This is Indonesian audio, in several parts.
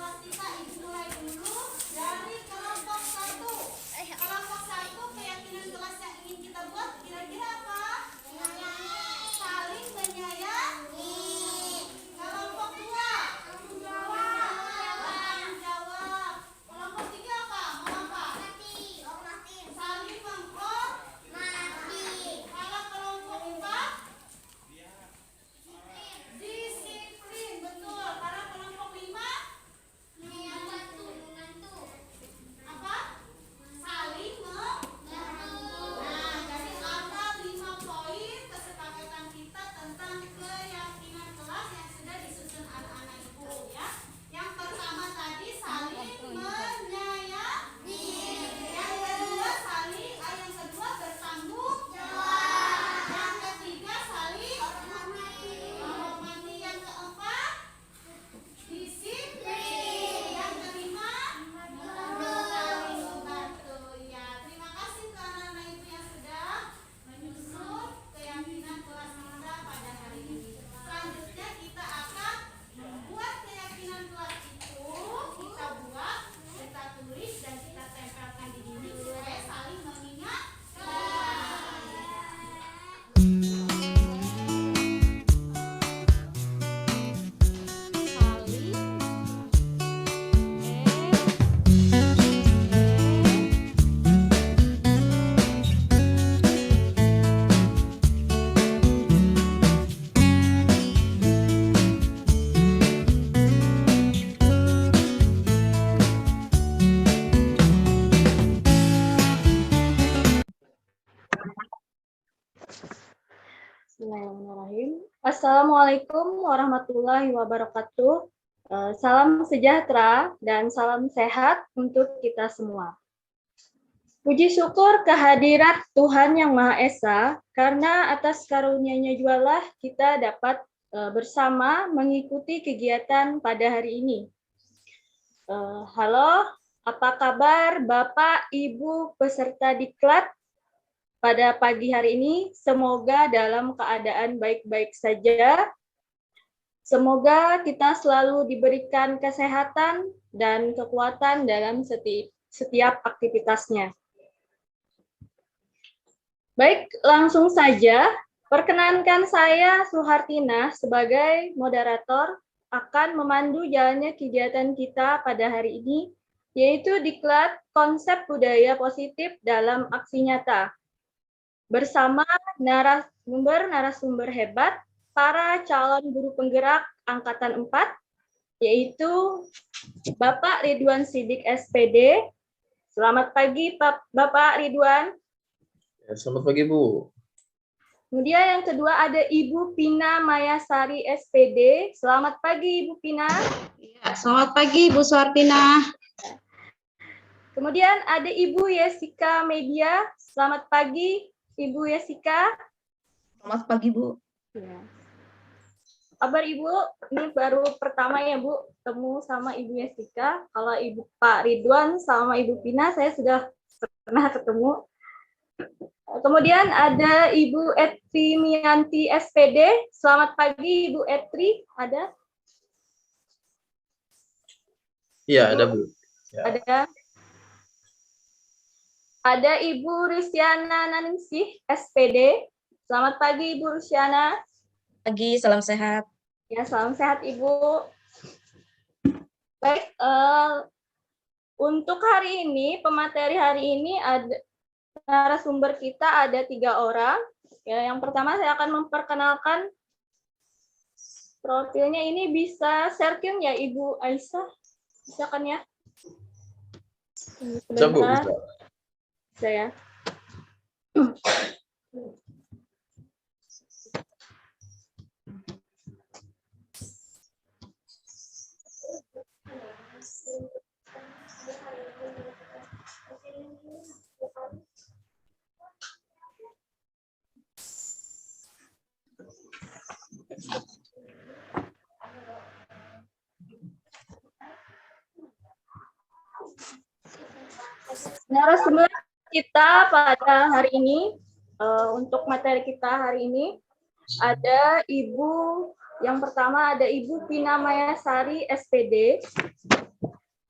kelas kita, Ibu mulai dulu dari kelompok 1. Kelompok 1 keyakinan kelas yang ingin kita buat kira-kira apa? Saling menyayangi. Kelompok 2 tanggung jawab. Kelompok 3 apa? Mau apa? Saling menghormati. Kalau kelompok 4 disiplin, betul. Karena kelompok 5 apa? Saling membantu. Nah, jadi ada 5 poin kesepakatan kita tentang keyakinan kelas yang sudah disusun anak-anak Ibu ya. Yang pertama tadi saling menyayangi. Yang kedua yang kedua bertanggung jawab. Yang ketiga saling menghormati. Yang keempat disiplin. Yang kelima saling membantu. Ya, terima kasih ke anak-anak Ibu yang sudah menyusun keyakinan kelas kita pada hari ini. Selanjutnya kita akan membuat keyakinan kelas itu, kita buat, kita tulis dan kita tempelkan di dinding supaya saling mengingatkan. Bismillahirrahmanirrahim. Assalamualaikum warahmatullahi wabarakatuh. Salam sejahtera dan salam sehat untuk kita semua. Puji syukur kehadirat Tuhan Yang Maha Esa, karena atas karunia-Nya jualah kita dapat bersama mengikuti kegiatan pada hari ini. Halo, apa kabar Bapak, Ibu, peserta diklat? Pada pagi hari ini, semoga dalam keadaan baik-baik saja. Semoga kita selalu diberikan kesehatan dan kekuatan dalam setiap aktivitasnya. Baik, langsung saja. Perkenankan saya, Suhartina, sebagai moderator akan memandu jalannya kegiatan kita pada hari ini, yaitu diklat konsep budaya positif dalam aksi nyata. Bersama narasumber hebat, para calon guru penggerak Angkatan 4, yaitu Bapak Ridwan Siddiq SPD. Selamat pagi, Bapak Ridwan. Ya, selamat pagi, Bu. Kemudian yang kedua ada Ibu Pina Mayasari SPD. Selamat pagi, Ibu Pina. Ya, selamat pagi, Bu Suhartina. Kemudian ada Ibu Yesika Media. Selamat pagi, Ibu Yesika. Selamat pagi, Bu. Ya. Kabar Ibu, ini baru pertama ya Bu, ketemu sama Ibu Yesika. Kalau Ibu Pak Ridwan sama Ibu Pina, saya sudah pernah ketemu. Kemudian ada Ibu Etri Mianti SPD. Selamat pagi Ibu Etri, ada? Iya, ada Bu. Ya. Ada Ibu Rusiana Naningsih SPD. Selamat pagi Ibu Rusiana. Pagi, salam sehat. Ya, salam sehat Ibu. Baik, untuk hari ini, pemateri hari ini ada narasumber kita ada 3 orang. Ya, yang pertama saya akan memperkenalkan profilnya. Ini bisa sharing ya Ibu Aisyah? Bisa kan ya? Bisa, Bu, bisa. Saya. Narasumber kita pada hari ini, untuk materi kita hari ini, ada Ibu, yang pertama ada Ibu Pina Mayasari SPD.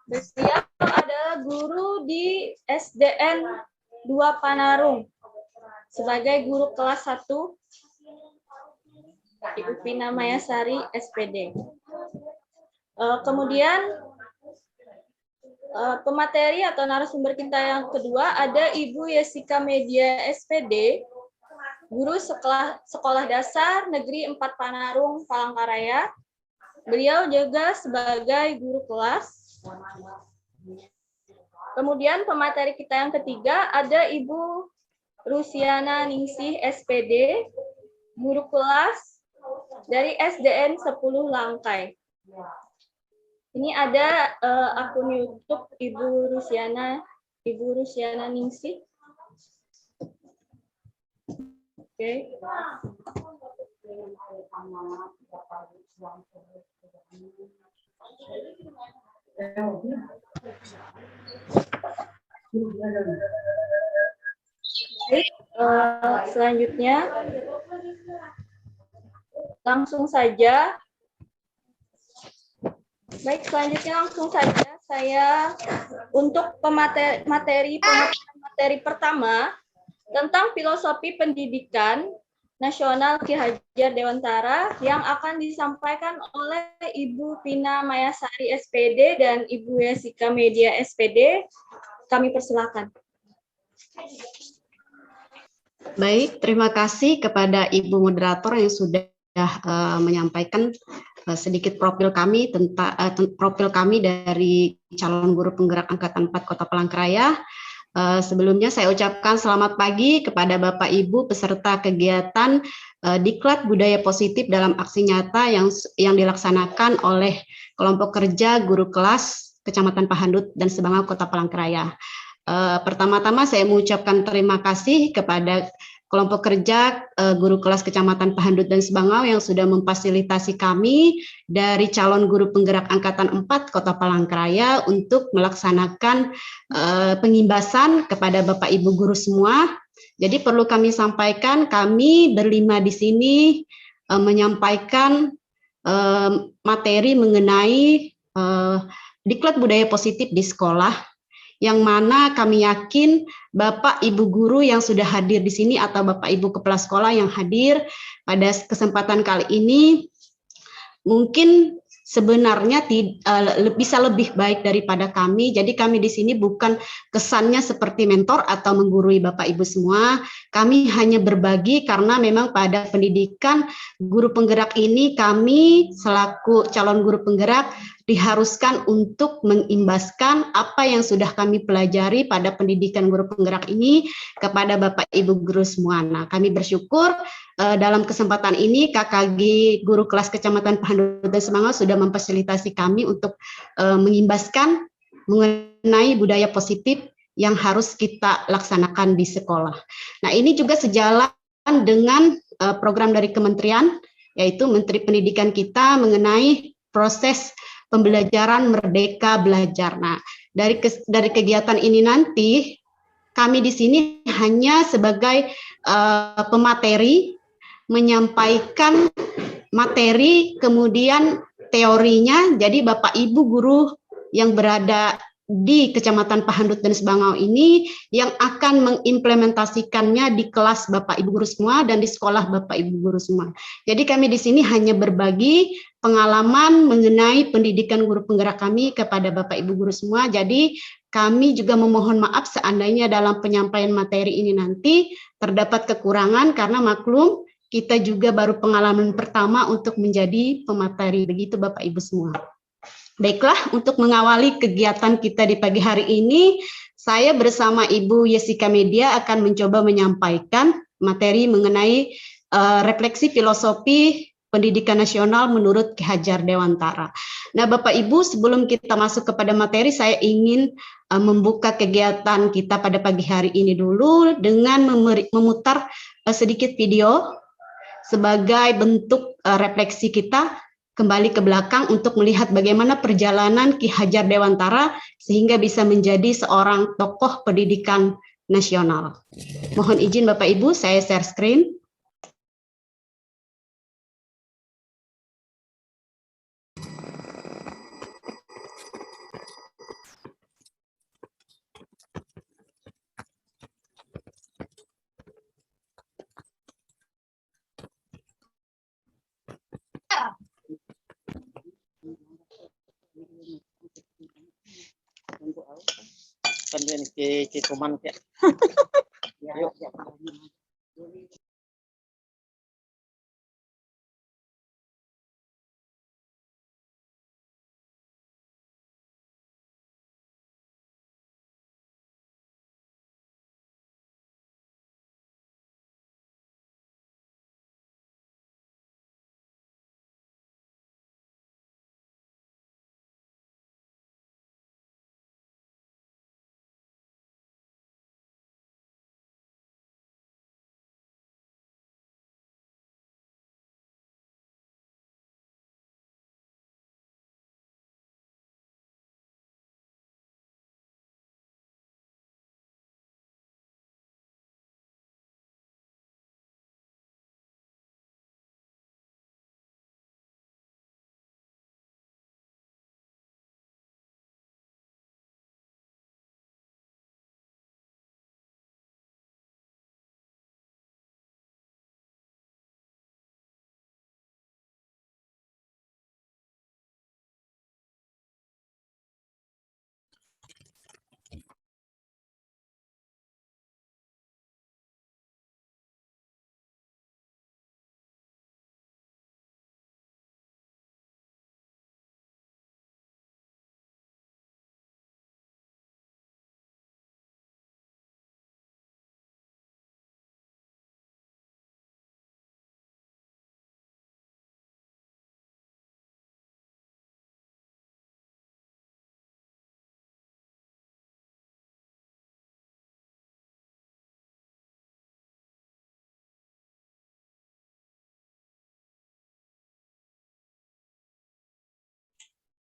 Beliau adalah guru di SDN 2 Panarung sebagai guru kelas 1, Ibu Pina Mayasari, SPD. Kemudian pemateri atau narasumber kita yang kedua ada Ibu Yesika Media, SPD, guru sekolah dasar Negeri 4 Panarung, Palangkaraya. Beliau juga sebagai guru kelas. Kemudian pemateri kita yang ketiga ada Ibu Rusiana Ningsih, SPD, guru kelas dari SDN 10 Langkai. Ini ada akun YouTube Ibu Rusiana Ningsih. Oke. Baik, selanjutnya langsung saja saya untuk materi pertama tentang filosofi pendidikan nasional Ki Hajar Dewantara yang akan disampaikan oleh Ibu Pina Mayasari, SPD, dan Ibu Yesika Media, SPD. Kami persilakan. Baik, terima kasih kepada Ibu Moderator yang sudah menyampaikan sedikit profil kami profil kami dari calon guru penggerak Angkatan 4 Kota Palangkaraya. Sebelumnya saya ucapkan selamat pagi kepada Bapak Ibu peserta kegiatan Diklat Budaya Positif dalam aksi nyata yang dilaksanakan oleh kelompok kerja guru kelas Kecamatan Pahandut dan Sebangau Kota Palangkaraya. Pertama-tama saya mengucapkan terima kasih kepada kelompok kerja guru kelas Kecamatan Pahandut dan Sebangau yang sudah memfasilitasi kami dari calon guru penggerak Angkatan 4 Kota Palangkaraya untuk melaksanakan pengimbasan kepada Bapak Ibu guru semua. Jadi perlu kami sampaikan, kami berlima di sini menyampaikan materi mengenai Diklat Budaya Positif di sekolah, yang mana kami yakin Bapak Ibu guru yang sudah hadir di sini atau Bapak Ibu kepala sekolah yang hadir pada kesempatan kali ini mungkin sebenarnya bisa lebih baik daripada kami. Jadi kami di sini bukan kesannya seperti mentor atau menggurui Bapak Ibu semua. Kami hanya berbagi karena memang pada pendidikan guru penggerak ini kami selaku calon guru penggerak diharuskan untuk mengimbaskan apa yang sudah kami pelajari pada pendidikan guru penggerak ini kepada Bapak Ibu guru semua. Nah, kami bersyukur dalam kesempatan ini KKG Guru Kelas Kecamatan Pahandut dan Sebangau sudah memfasilitasi kami untuk mengimbaskan mengenai budaya positif yang harus kita laksanakan di sekolah. Nah, ini juga sejalan dengan program dari kementerian, yaitu Menteri Pendidikan kita mengenai proses pembelajaran Merdeka Belajar. Nah, dari kegiatan ini nanti kami di sini hanya sebagai pemateri menyampaikan materi, kemudian teorinya. Jadi Bapak Ibu guru yang berada di Kecamatan Pahandut dan Sebangau ini yang akan mengimplementasikannya di kelas Bapak Ibu guru semua dan di sekolah Bapak Ibu guru semua. Jadi kami di sini hanya berbagi pengalaman mengenai pendidikan guru penggerak kami kepada Bapak Ibu guru semua. Jadi kami juga memohon maaf seandainya dalam penyampaian materi ini nanti terdapat kekurangan karena maklum kita juga baru pengalaman pertama untuk menjadi pemateri. Begitu Bapak Ibu semua. Baiklah, untuk mengawali kegiatan kita di pagi hari ini, saya bersama Ibu Yesika Media akan mencoba menyampaikan materi mengenai refleksi filosofi pendidikan nasional menurut Ki Hajar Dewantara. Nah, Bapak Ibu, sebelum kita masuk kepada materi, saya ingin membuka kegiatan kita pada pagi hari ini dulu dengan memutar sedikit video sebagai bentuk refleksi kita kembali ke belakang untuk melihat bagaimana perjalanan Ki Hajar Dewantara sehingga bisa menjadi seorang tokoh pendidikan nasional. Mohon izin Bapak Ibu, saya share screen. Bukan dia nih ke koman ya. Yuk.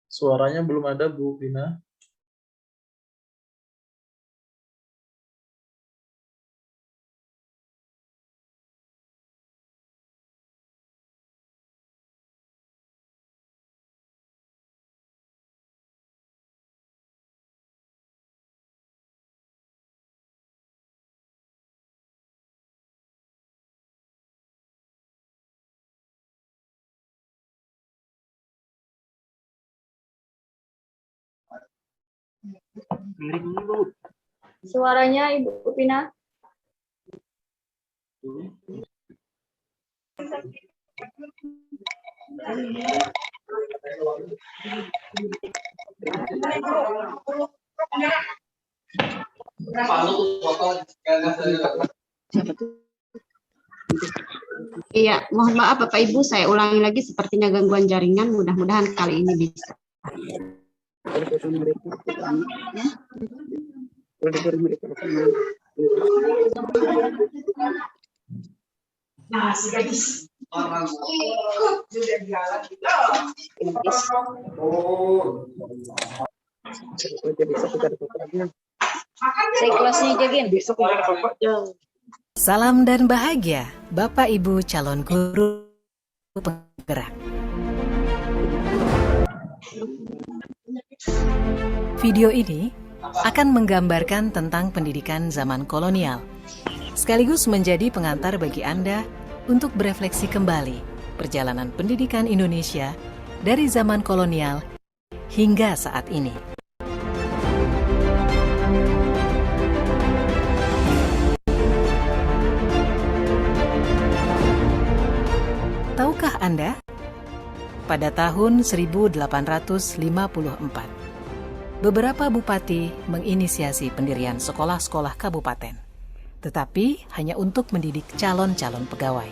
Suaranya belum ada, Bu Pina. Suaranya Ibu Pina. Iya, mohon maaf Bapak Ibu, saya ulangi lagi sepertinya gangguan jaringan, mudah-mudahan kali ini bisa. Saya kelasnya jagain. Salam dan bahagia, Bapak Ibu calon guru penggerak. Video ini akan menggambarkan tentang pendidikan zaman kolonial, sekaligus menjadi pengantar bagi Anda untuk berefleksi kembali perjalanan pendidikan Indonesia dari zaman kolonial hingga saat ini. Tahukah Anda, pada tahun 1854, beberapa bupati menginisiasi pendirian sekolah-sekolah kabupaten, tetapi hanya untuk mendidik calon-calon pegawai.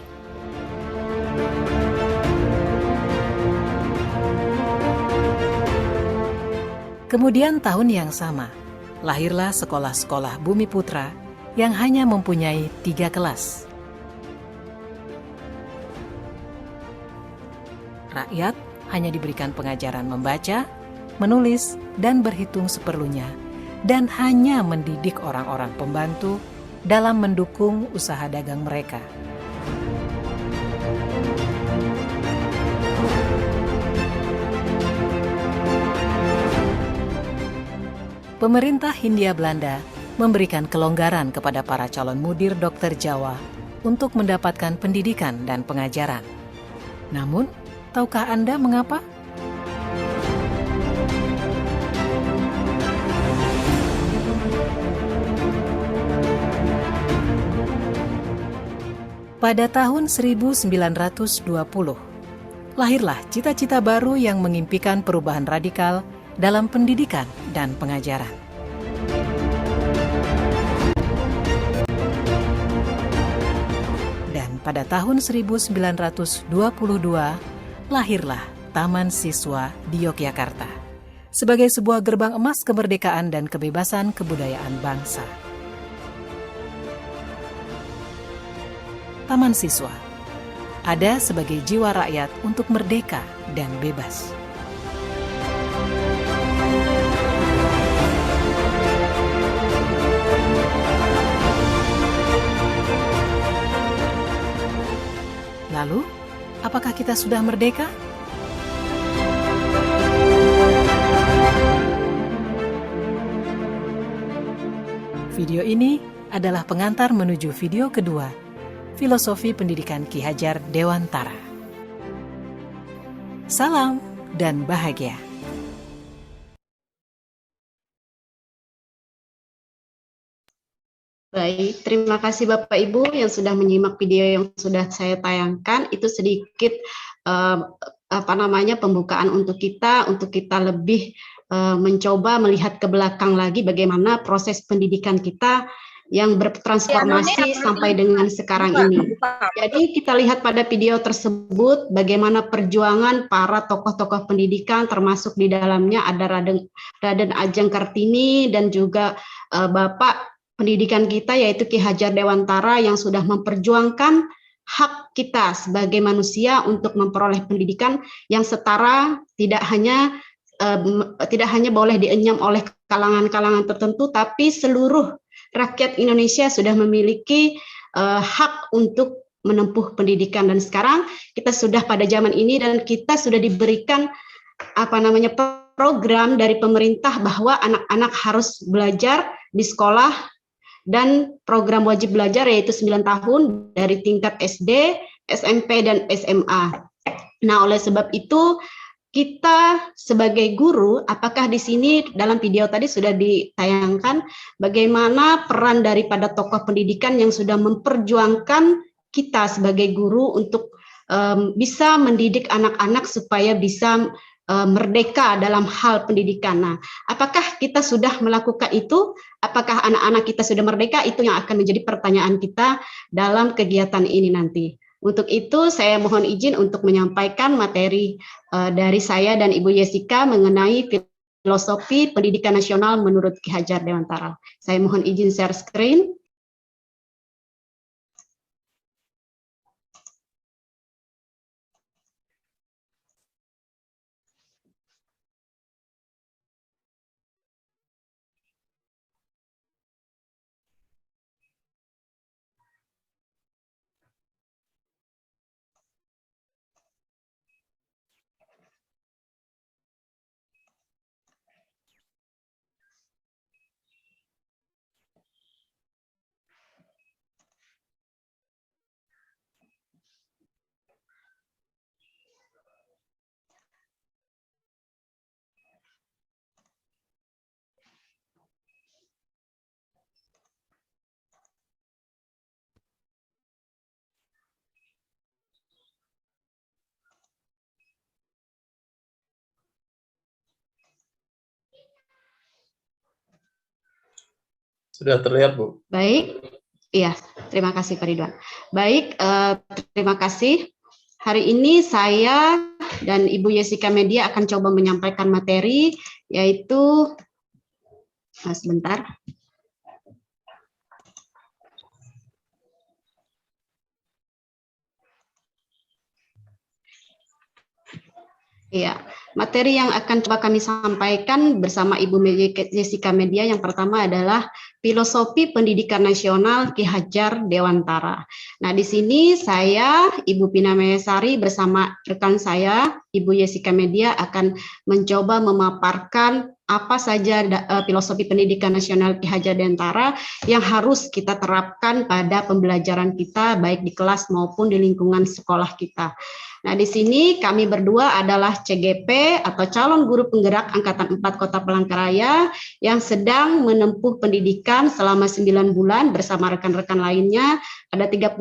Kemudian tahun yang sama, lahirlah sekolah-sekolah Bumi Putra yang hanya mempunyai 3 kelas. Rakyat hanya diberikan pengajaran membaca, menulis, dan berhitung seperlunya, dan hanya mendidik orang-orang pembantu dalam mendukung usaha dagang mereka. Pemerintah Hindia Belanda memberikan kelonggaran kepada para calon mudir dokter Jawa untuk mendapatkan pendidikan dan pengajaran. Namun, tahukah Anda mengapa? Pada tahun 1920, lahirlah cita-cita baru yang mengimpikan perubahan radikal dalam pendidikan dan pengajaran. Dan pada tahun 1922, lahirlah Taman Siswa di Yogyakarta sebagai sebuah gerbang emas kemerdekaan dan kebebasan kebudayaan bangsa. Taman Siswa ada sebagai jiwa rakyat untuk merdeka dan bebas. Lalu, apakah kita sudah merdeka? Video ini adalah pengantar menuju video kedua, Filosofi Pendidikan Ki Hajar Dewantara. Salam dan bahagia. Baik, terima kasih Bapak Ibu yang sudah menyimak video yang sudah saya tayangkan. Itu sedikit pembukaan untuk kita lebih mencoba melihat ke belakang lagi bagaimana proses pendidikan kita yang bertransformasi sampai dengan sekarang ini. Jadi kita lihat pada video tersebut bagaimana perjuangan para tokoh-tokoh pendidikan, termasuk di dalamnya ada Raden Ajeng Kartini dan juga Bapak pendidikan kita yaitu Ki Hajar Dewantara yang sudah memperjuangkan hak kita sebagai manusia untuk memperoleh pendidikan yang setara, tidak hanya boleh dienyam oleh kalangan-kalangan tertentu, tapi seluruh rakyat Indonesia sudah memiliki hak untuk menempuh pendidikan. Dan sekarang kita sudah pada zaman ini dan kita sudah diberikan program dari pemerintah bahwa anak-anak harus belajar di sekolah dan program wajib belajar yaitu 9 tahun dari tingkat SD, SMP, dan SMA. Nah, oleh sebab itu kita sebagai guru, apakah di sini dalam video tadi sudah ditayangkan bagaimana peran daripada tokoh pendidikan yang sudah memperjuangkan kita sebagai guru untuk bisa mendidik anak-anak supaya bisa merdeka dalam hal pendidikan. Nah, apakah kita sudah melakukan itu? Apakah anak-anak kita sudah merdeka? Itu yang akan menjadi pertanyaan kita dalam kegiatan ini nanti. Untuk itu saya mohon izin untuk menyampaikan materi dari saya dan Ibu Jessica mengenai filosofi pendidikan nasional menurut Ki Hajar Dewantara. Saya mohon izin share screen. Sudah terlihat, Bu. Baik, iya, terima kasih Pak Ridwan. Baik, terima kasih. Hari ini saya dan Ibu Jessica Media akan coba menyampaikan materi, yaitu, sebentar. Iya, materi yang akan coba kami sampaikan bersama Ibu Jessica Media yang pertama adalah Filosofi Pendidikan Nasional Ki Hajar Dewantara. Nah, di sini saya, Ibu Pina Mayasari bersama rekan saya, Ibu Jessica Media akan mencoba memaparkan apa saja filosofi pendidikan nasional Ki Hajar Dewantara yang harus kita terapkan pada pembelajaran kita baik di kelas maupun di lingkungan sekolah kita. Nah, di sini kami berdua adalah CGP atau calon guru penggerak Angkatan 4 Kota Palangkaraya yang sedang menempuh pendidikan pendidikan selama 9 bulan bersama rekan-rekan lainnya. Ada 30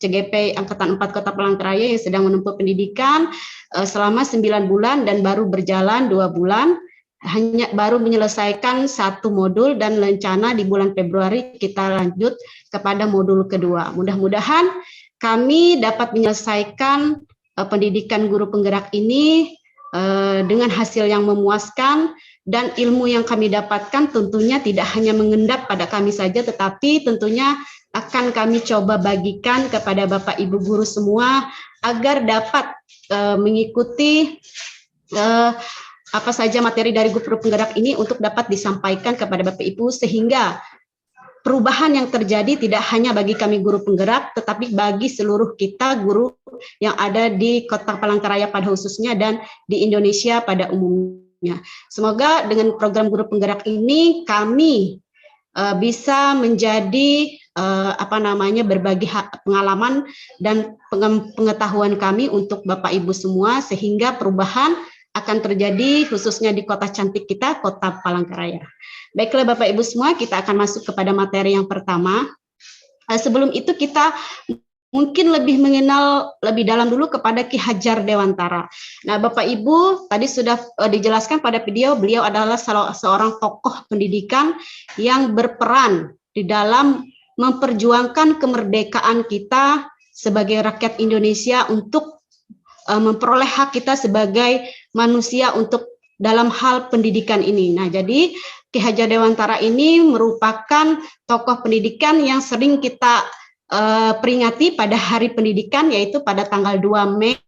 CGP Angkatan 4 Kota Palangkaraya yang sedang menempuh pendidikan selama 9 bulan dan baru berjalan 2 bulan. Hanya baru menyelesaikan 1 modul dan rencana di bulan Februari kita lanjut kepada modul kedua. Mudah-mudahan kami dapat menyelesaikan pendidikan guru penggerak ini dengan hasil yang memuaskan, dan ilmu yang kami dapatkan tentunya tidak hanya mengendap pada kami saja, tetapi tentunya akan kami coba bagikan kepada Bapak Ibu guru semua agar dapat mengikuti apa saja materi dari guru penggerak ini untuk dapat disampaikan kepada Bapak Ibu, sehingga perubahan yang terjadi tidak hanya bagi kami guru penggerak, tetapi bagi seluruh kita guru yang ada di Kota Palangkaraya pada khususnya dan di Indonesia pada umumnya. Semoga dengan program guru penggerak ini kami bisa menjadi berbagi pengalaman dan pengetahuan kami untuk Bapak Ibu semua, sehingga perubahan akan terjadi khususnya di kota cantik kita, Kota Palangkaraya. Baiklah Bapak Ibu semua, kita akan masuk kepada materi yang pertama. Sebelum itu kita mungkin lebih mengenal lebih dalam dulu kepada Ki Hajar Dewantara. Nah Bapak Ibu, tadi sudah dijelaskan pada video, beliau adalah seorang tokoh pendidikan yang berperan di dalam memperjuangkan kemerdekaan kita sebagai rakyat Indonesia untuk memperoleh hak kita sebagai manusia untuk dalam hal pendidikan ini. Nah, jadi Ki Hajar Dewantara ini merupakan tokoh pendidikan yang sering kita peringati pada Hari Pendidikan, yaitu pada tanggal 2 Mei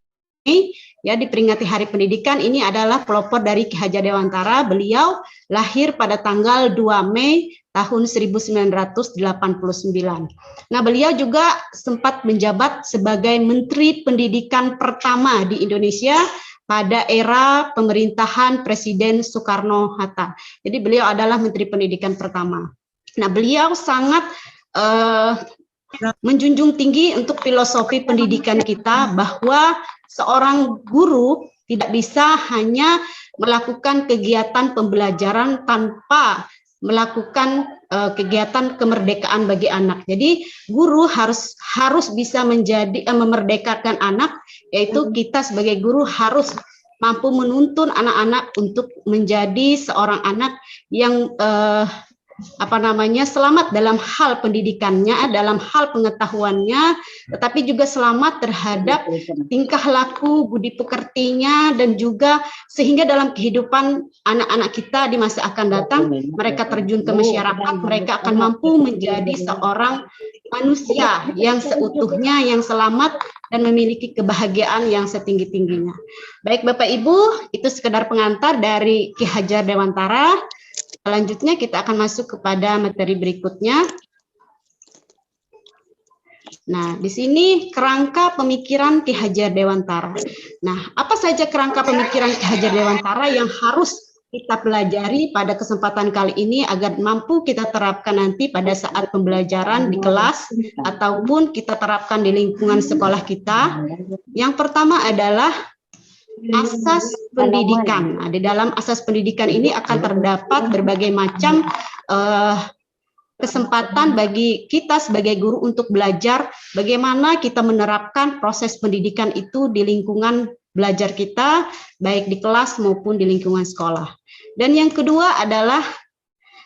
ya, diperingati Hari Pendidikan. Ini adalah pelopor dari Ki Hajar Dewantara. Beliau lahir pada tanggal 2 Mei tahun 1989. Nah, beliau juga sempat menjabat sebagai Menteri Pendidikan pertama di Indonesia pada era pemerintahan Presiden Soekarno-Hatta. Jadi beliau adalah Menteri Pendidikan pertama. Nah, beliau sangat menjunjung tinggi untuk filosofi pendidikan kita, bahwa seorang guru tidak bisa hanya melakukan kegiatan pembelajaran tanpa melakukan kegiatan kemerdekaan bagi anak. Jadi guru harus bisa menjadi memerdekakan anak, yaitu kita sebagai guru harus mampu menuntun anak-anak untuk menjadi seorang anak yang selamat dalam hal pendidikannya, dalam hal pengetahuannya, tetapi juga selamat terhadap tingkah laku, budi pekertinya, dan juga sehingga dalam kehidupan anak-anak kita di masa akan datang, mereka terjun ke masyarakat, mereka akan mampu menjadi seorang manusia yang seutuhnya, yang selamat, dan memiliki kebahagiaan yang setinggi-tingginya. Baik Bapak Ibu, itu sekedar pengantar dari Ki Hajar Dewantara. Selanjutnya kita akan masuk kepada materi berikutnya. Nah, di sini kerangka pemikiran Ki Hajar Dewantara. Nah, apa saja kerangka pemikiran Ki Hajar Dewantara yang harus kita pelajari pada kesempatan kali ini agar mampu kita terapkan nanti pada saat pembelajaran di kelas ataupun kita terapkan di lingkungan sekolah kita? Yang pertama adalah asas pendidikan. Nah, di dalam asas pendidikan ini akan terdapat berbagai macam kesempatan bagi kita sebagai guru untuk belajar bagaimana kita menerapkan proses pendidikan itu di lingkungan belajar kita, baik di kelas maupun di lingkungan sekolah. Dan yang kedua adalah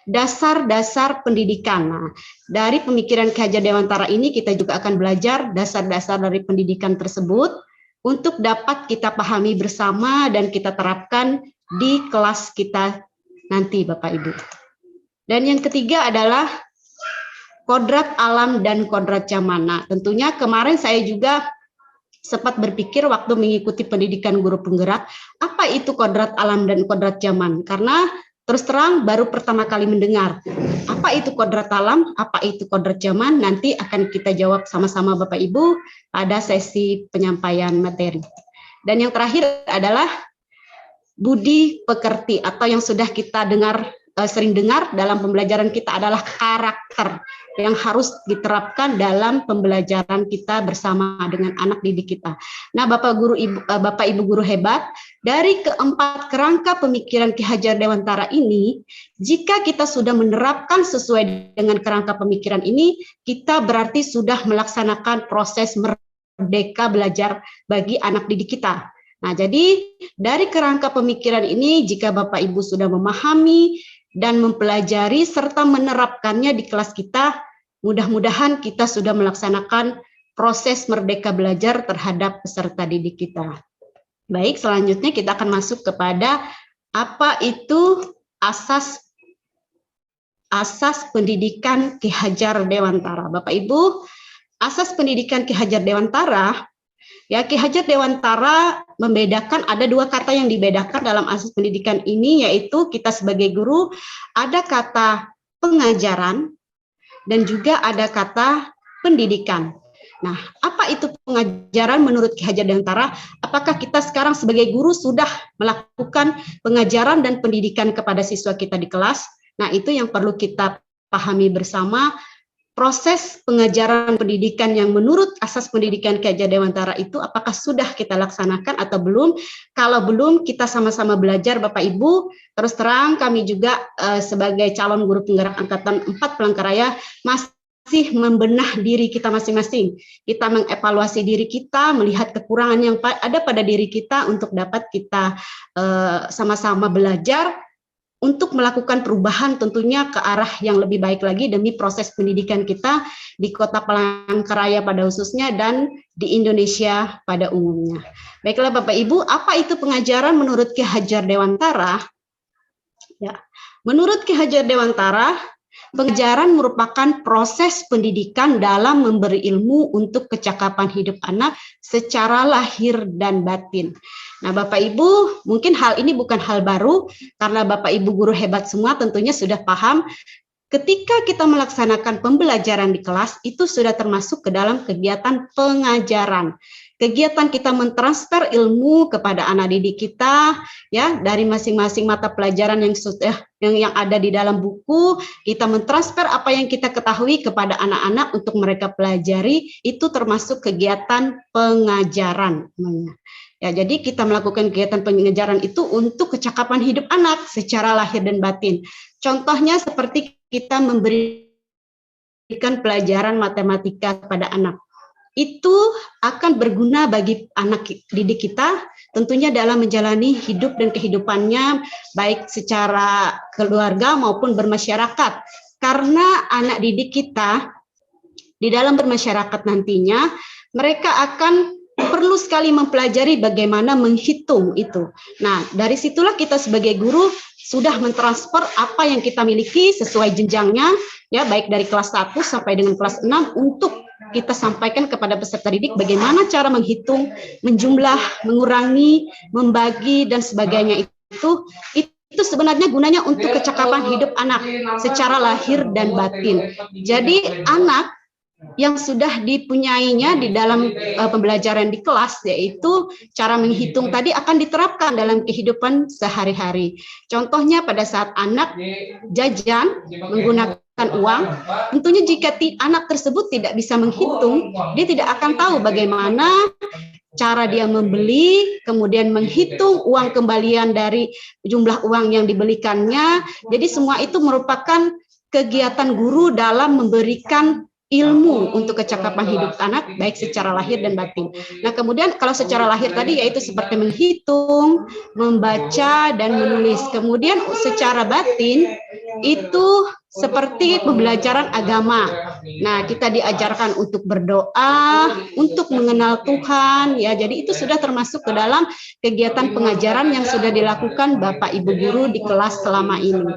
dasar-dasar pendidikan. Nah, dari pemikiran Ki Hajar Dewantara ini kita juga akan belajar dasar-dasar dari pendidikan tersebut untuk dapat kita pahami bersama dan kita terapkan di kelas kita nanti Bapak Ibu. Dan yang ketiga adalah kodrat alam dan kodrat zaman. Nah, tentunya kemarin saya juga sempat berpikir waktu mengikuti pendidikan guru penggerak, apa itu kodrat alam dan kodrat zaman? Karena terus terang baru pertama kali mendengar. Apa itu kodrat alam, apa itu kodrat zaman, nanti akan kita jawab sama-sama Bapak Ibu pada sesi penyampaian materi. Dan yang terakhir adalah budi pekerti atau yang sudah kita dengar sering dengar dalam pembelajaran kita adalah karakter yang harus diterapkan dalam pembelajaran kita bersama dengan anak didik kita. Nah, Bapak Ibu guru hebat, dari keempat kerangka pemikiran Ki Hajar Dewantara ini, jika kita sudah menerapkan sesuai dengan kerangka pemikiran ini, kita berarti sudah melaksanakan proses merdeka belajar bagi anak didik kita. Nah, jadi dari kerangka pemikiran ini, jika Bapak Ibu sudah memahami dan mempelajari serta menerapkannya di kelas kita, mudah-mudahan kita sudah melaksanakan proses merdeka belajar terhadap peserta didik kita. Baik, selanjutnya kita akan masuk kepada apa itu asas pendidikan Ki Hajar Dewantara. Bapak Ibu, asas pendidikan Ki Hajar Dewantara, ya, Ki Hajar Dewantara membedakan, ada dua kata yang dibedakan dalam asas pendidikan ini, yaitu kita sebagai guru ada kata pengajaran dan juga ada kata pendidikan. Nah, apa itu pengajaran menurut Ki Hajar Dewantara? Apakah kita sekarang sebagai guru sudah melakukan pengajaran dan pendidikan kepada siswa kita di kelas? Nah, itu yang perlu kita pahami bersama. Proses pengajaran pendidikan yang menurut asas pendidikan Ki Hajar Dewantara itu apakah sudah kita laksanakan atau belum? Kalau belum, kita sama-sama belajar Bapak Ibu. Terus terang kami juga sebagai calon guru penggerak angkatan 4 Palangkaraya masih membenah diri kita masing-masing. Kita mengevaluasi diri kita, melihat kekurangan yang ada pada diri kita untuk dapat kita sama-sama belajar untuk melakukan perubahan tentunya ke arah yang lebih baik lagi demi proses pendidikan kita di Kota Palangkaraya pada khususnya dan di Indonesia pada umumnya. Baiklah Bapak Ibu, apa itu pengajaran menurut Ki Hajar Dewantara? Ya, menurut Ki Hajar Dewantara, pengajaran merupakan proses pendidikan dalam memberi ilmu untuk kecakapan hidup anak secara lahir dan batin. Nah, Bapak Ibu, mungkin hal ini bukan hal baru, karena Bapak Ibu guru hebat semua tentunya sudah paham, ketika kita melaksanakan pembelajaran di kelas, itu sudah termasuk ke dalam kegiatan pengajaran. Kegiatan kita mentransfer ilmu kepada anak didik kita, ya, dari masing-masing mata pelajaran yang sudah yang ada di dalam buku, kita mentransfer apa yang kita ketahui kepada anak-anak untuk mereka pelajari, itu termasuk kegiatan pengajaran namanya. Ya, jadi kita melakukan kegiatan pengajaran itu untuk kecakapan hidup anak secara lahir dan batin. Contohnya seperti kita memberikan pelajaran matematika kepada anak. Itu akan berguna bagi anak didik kita tentunya dalam menjalani hidup dan kehidupannya baik secara keluarga maupun bermasyarakat. Karena anak didik kita di dalam bermasyarakat nantinya mereka akan perlu sekali mempelajari bagaimana menghitung itu. Nah, dari situlah kita sebagai guru sudah mentransfer apa yang kita miliki sesuai jenjangnya, ya, baik dari kelas 1 sampai dengan kelas 6 untuk kita sampaikan kepada peserta didik bagaimana cara menghitung, menjumlah, mengurangi, membagi, dan sebagainya itu sebenarnya gunanya untuk kecakapan hidup anak secara lahir dan batin. Jadi anak yang sudah dipunyainya di dalam pembelajaran di kelas, yaitu cara menghitung tadi akan diterapkan dalam kehidupan sehari-hari. Contohnya pada saat anak jajan menggunakan uang, tentunya jika anak tersebut tidak bisa menghitung, dia tidak akan tahu bagaimana cara dia membeli, kemudian menghitung uang kembalian dari jumlah uang yang dibelikannya. Jadi semua itu merupakan kegiatan guru dalam memberikan ilmu untuk kecakapan hidup anak baik secara lahir dan batin. Nah, kemudian kalau secara lahir tadi yaitu seperti menghitung, membaca, dan menulis. Kemudian secara batin itu seperti pembelajaran agama. Nah, kita diajarkan untuk berdoa, untuk mengenal Tuhan, ya. Jadi itu sudah termasuk ke dalam kegiatan pengajaran yang sudah dilakukan Bapak Ibu guru di kelas selama ini.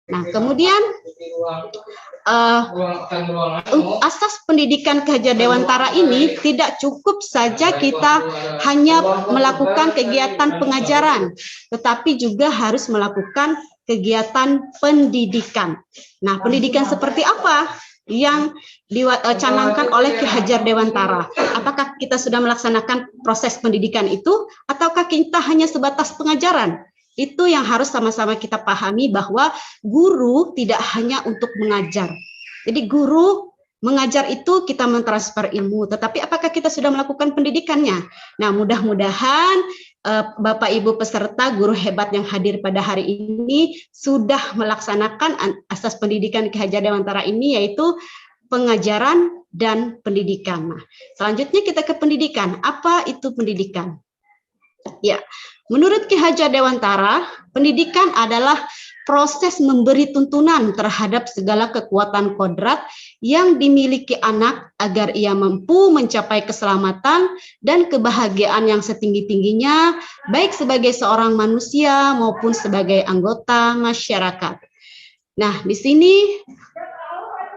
Nah, kemudian asas pendidikan Ki Hajar Dewantara ini tidak cukup saja kita hanya melakukan kegiatan pengajaran, tetapi juga harus melakukan kegiatan pendidikan. Nah, pendidikan seperti apa yang dicanangkan oleh Ki Hajar Dewantara? Apakah kita sudah melaksanakan proses pendidikan itu, ataukah kita hanya sebatas pengajaran? Itu yang harus sama-sama kita pahami, bahwa guru tidak hanya untuk mengajar. Jadi guru mengajar itu kita mentransfer ilmu, tetapi apakah kita sudah melakukan pendidikannya? Nah, mudah-mudahan Bapak Ibu peserta guru hebat yang hadir pada hari ini sudah melaksanakan asas pendidikan Ki Hajar Dewantara ini, yaitu pengajaran dan pendidikan. Nah, selanjutnya kita ke pendidikan. Apa itu pendidikan? Ya, menurut Ki Hajar Dewantara, pendidikan adalah proses memberi tuntunan terhadap segala kekuatan kodrat yang dimiliki anak agar ia mampu mencapai keselamatan dan kebahagiaan yang setinggi-tingginya, baik sebagai seorang manusia maupun sebagai anggota masyarakat. Nah, di sini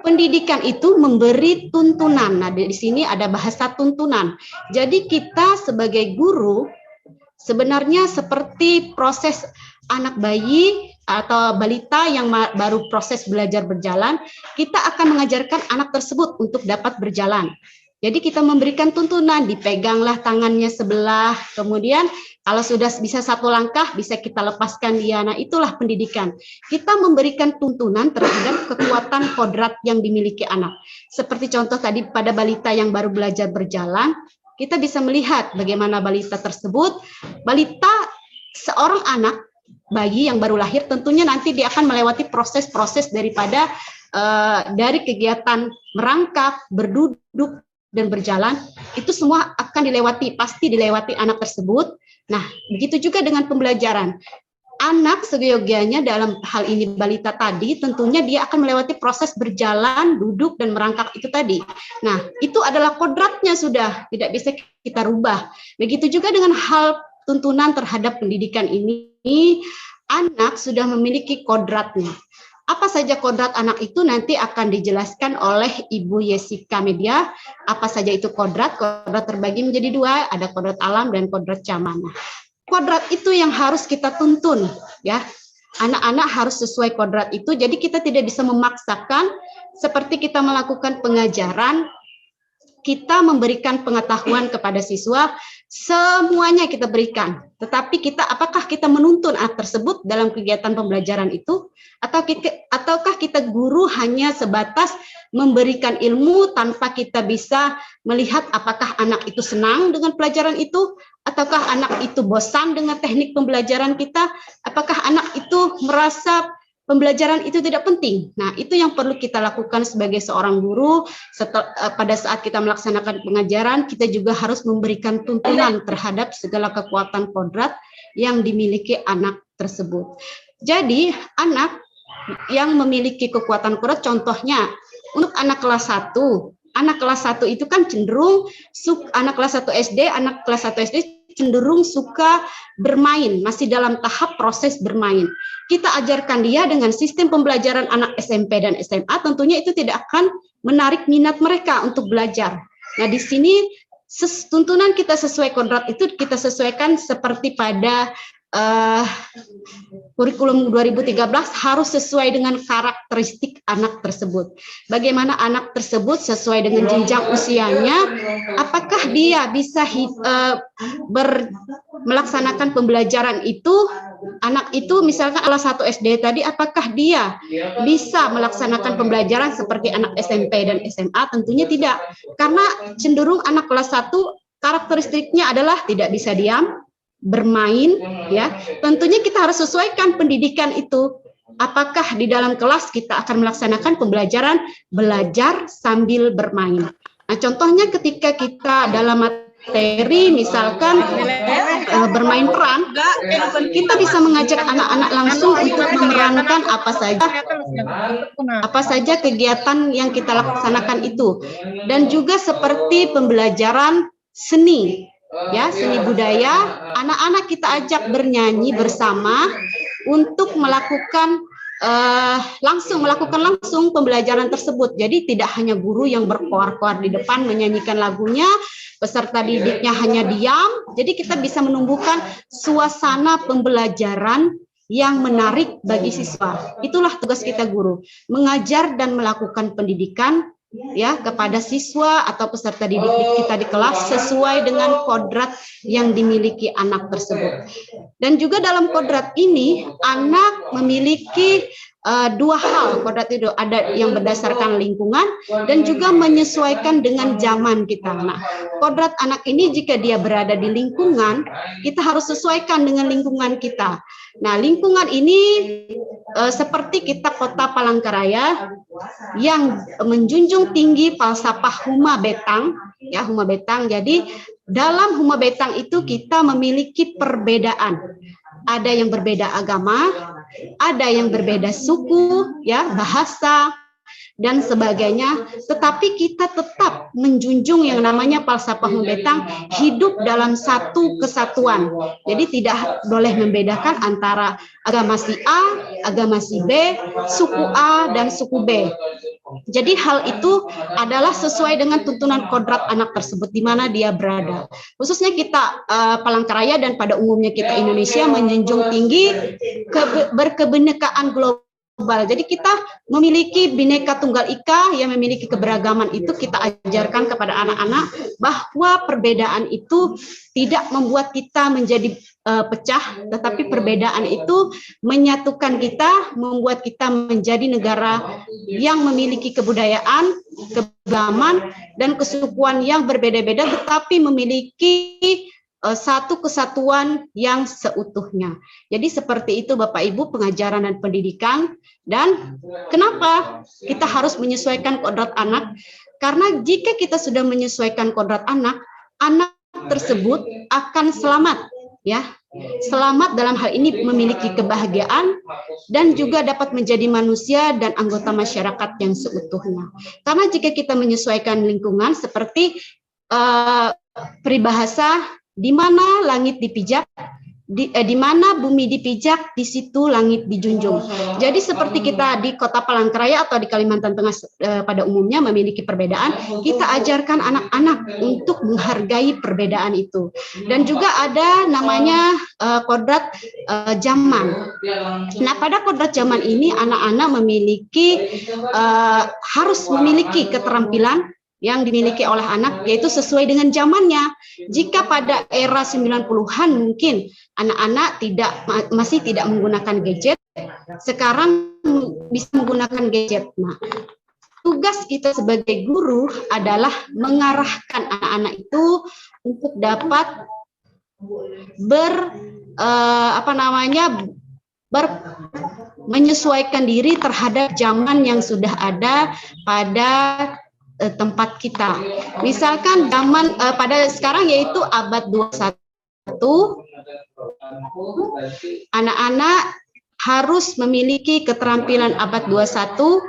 pendidikan itu memberi tuntunan. Nah, di sini ada bahasa tuntunan. Jadi kita sebagai guru sebenarnya seperti proses anak bayi atau balita yang baru proses belajar berjalan, kita akan mengajarkan anak tersebut untuk dapat berjalan. Jadi kita memberikan tuntunan, dipeganglah tangannya sebelah, kemudian kalau sudah bisa satu langkah, bisa kita lepaskan dia. Nah, itulah pendidikan. Kita memberikan tuntunan terhadap kekuatan kodrat yang dimiliki anak. Seperti contoh tadi pada balita yang baru belajar berjalan, kita bisa melihat bagaimana balita tersebut, seorang anak, bayi yang baru lahir, tentunya nanti dia akan melewati proses-proses daripada dari kegiatan merangkak, berduduk, dan berjalan. Itu semua akan dilewati, pasti dilewati anak tersebut. Nah, begitu juga dengan pembelajaran. Anak seyogianya dalam hal ini balita tadi, tentunya dia akan melewati proses berjalan, duduk, dan merangkak itu tadi. Nah, itu adalah kodratnya sudah, tidak bisa kita rubah. Begitu juga dengan hal tuntunan terhadap pendidikan ini, anak sudah memiliki kodratnya. Apa saja kodrat anak itu nanti akan dijelaskan oleh Ibu Yesika Media. Apa saja itu kodrat? Kodrat terbagi menjadi dua, ada kodrat alam dan kodrat camanah. Kodrat itu yang harus kita tuntun, ya. Anak-anak harus sesuai kodrat itu. Jadi kita tidak bisa memaksakan seperti kita melakukan pengajaran, kita memberikan pengetahuan kepada siswa, semuanya kita berikan. Tetapi apakah kita menuntun anak tersebut dalam kegiatan pembelajaran itu? Ataukah kita guru hanya sebatas memberikan ilmu tanpa kita bisa melihat apakah anak itu senang dengan pelajaran itu? Ataukah anak itu bosan dengan teknik pembelajaran kita? Apakah anak itu merasa pembelajaran itu tidak penting? Nah, itu yang perlu kita lakukan sebagai seorang guru. Pada saat kita melaksanakan pengajaran, kita juga harus memberikan tuntunan terhadap segala kekuatan kodrat yang dimiliki anak tersebut. Jadi, anak yang memiliki kekuatan kodrat, contohnya untuk anak kelas 1. Anak kelas 1 itu kan cenderung, anak kelas 1 SD cenderung suka bermain, masih dalam tahap proses bermain. Kita ajarkan dia dengan sistem pembelajaran anak SMP dan SMA, tentunya itu tidak akan menarik minat mereka untuk belajar. Nah, di sini tuntunan kita sesuai kodrat itu kita sesuaikan seperti pada kurikulum 2013 harus sesuai dengan karakteristik anak tersebut. Bagaimana anak tersebut sesuai dengan jenjang usianya, apakah dia bisa melaksanakan pembelajaran itu, anak itu misalkan kelas 1 SD tadi, apakah dia bisa melaksanakan pembelajaran seperti anak SMP dan SMA? Tentunya tidak, karena cenderung anak kelas 1 karakteristiknya adalah tidak bisa diam, bermain, ya. Tentunya kita harus sesuaikan pendidikan itu. Apakah di dalam kelas kita akan melaksanakan pembelajaran belajar sambil bermain? Nah, contohnya ketika kita dalam materi misalkan bermain peran, kita bisa mengajak anak-anak langsung untuk memerankan apa saja kegiatan yang kita laksanakan itu. Dan juga seperti pembelajaran seni, ya, seni budaya, anak-anak kita ajak bernyanyi bersama untuk melakukan langsung pembelajaran tersebut. Jadi tidak hanya guru yang berkoar-koar di depan menyanyikan lagunya, peserta didiknya hanya diam. Jadi kita bisa menumbuhkan suasana pembelajaran yang menarik bagi siswa. Itulah tugas kita guru, mengajar dan melakukan pendidikan ya kepada siswa atau peserta didik kita di kelas sesuai dengan kodrat yang dimiliki anak tersebut. Dan juga dalam kodrat ini anak memiliki dua hal. Kodrat itu ada yang berdasarkan lingkungan dan juga menyesuaikan dengan zaman kita. Nah, kodrat anak ini jika dia berada di lingkungan, kita harus sesuaikan dengan lingkungan kita. Nah, lingkungan ini seperti kita Kota Palangkaraya yang menjunjung tinggi falsafah Huma Betang, ya Huma Betang. Jadi dalam Huma Betang itu kita memiliki perbedaan. Ada yang berbeda agama, ada yang berbeda suku, ya bahasa dan sebagainya, tetapi kita tetap menjunjung yang namanya falsafah Huma Betang, hidup dalam satu kesatuan. Jadi tidak boleh membedakan antara agama si A, agama si B, suku A dan suku B. Jadi hal itu adalah sesuai dengan tuntunan kodrat anak tersebut di mana dia berada. Khususnya kita Palangkaraya dan pada umumnya kita Indonesia menjunjung tinggi berkebinekaan global. Jadi kita memiliki Bhinneka Tunggal Ika yang memiliki keberagaman itu kita ajarkan kepada anak-anak bahwa perbedaan itu tidak membuat kita menjadi pecah, tetapi perbedaan itu menyatukan kita, membuat kita menjadi negara yang memiliki kebudayaan, keberagaman, dan kesukuan yang berbeda-beda, tetapi memiliki satu kesatuan yang seutuhnya. Jadi seperti itu Bapak Ibu pengajaran dan pendidikan. Dan kenapa kita harus menyesuaikan kodrat anak? Karena jika kita sudah menyesuaikan kodrat anak, anak tersebut akan selamat, ya. Selamat dalam hal ini memiliki kebahagiaan dan juga dapat menjadi manusia dan anggota masyarakat yang seutuhnya. Karena jika kita menyesuaikan lingkungan seperti peribahasa di mana langit dipijak, di mana bumi dipijak, di situ langit dijunjung. Jadi seperti kita di Kota Palangkaraya atau di Kalimantan Tengah pada umumnya memiliki perbedaan, kita ajarkan anak-anak untuk menghargai perbedaan itu. Dan juga ada namanya kodrat zaman. Nah, pada kodrat zaman ini anak-anak memiliki harus memiliki keterampilan yang dimiliki oleh anak, yaitu sesuai dengan zamannya. Jika pada era 90-an mungkin anak-anak masih tidak menggunakan gadget, sekarang bisa menggunakan gadget. Nah, tugas kita sebagai guru adalah mengarahkan anak-anak itu untuk dapat menyesuaikan diri terhadap zaman yang sudah ada pada tempat kita. Misalkan zaman pada sekarang yaitu abad 21, anak-anak harus memiliki keterampilan abad 21.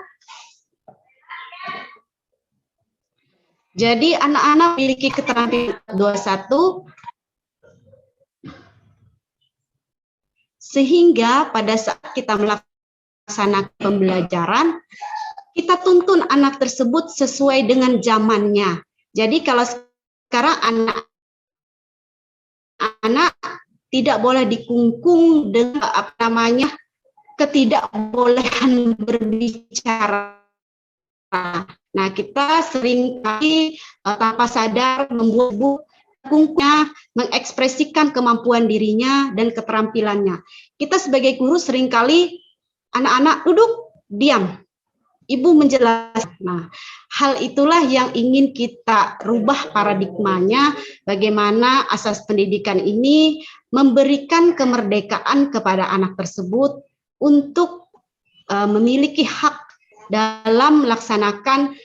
Jadi anak-anak memiliki keterampilan 21 sehingga pada saat kita melaksanakan pembelajaran kita tuntun anak tersebut sesuai dengan zamannya. Jadi kalau sekarang anak-anak tidak boleh dikungkung dengan ketidakbolehan berbicara. Nah, kita seringkali tanpa sadar membuat kungkungnya, mengekspresikan kemampuan dirinya dan keterampilannya. Kita sebagai guru seringkali anak-anak duduk, diam. Ibu menjelaskan. Nah, hal itulah yang ingin kita rubah paradigmanya, bagaimana asas pendidikan ini memberikan kemerdekaan kepada anak tersebut untuk memiliki hak dalam melaksanakan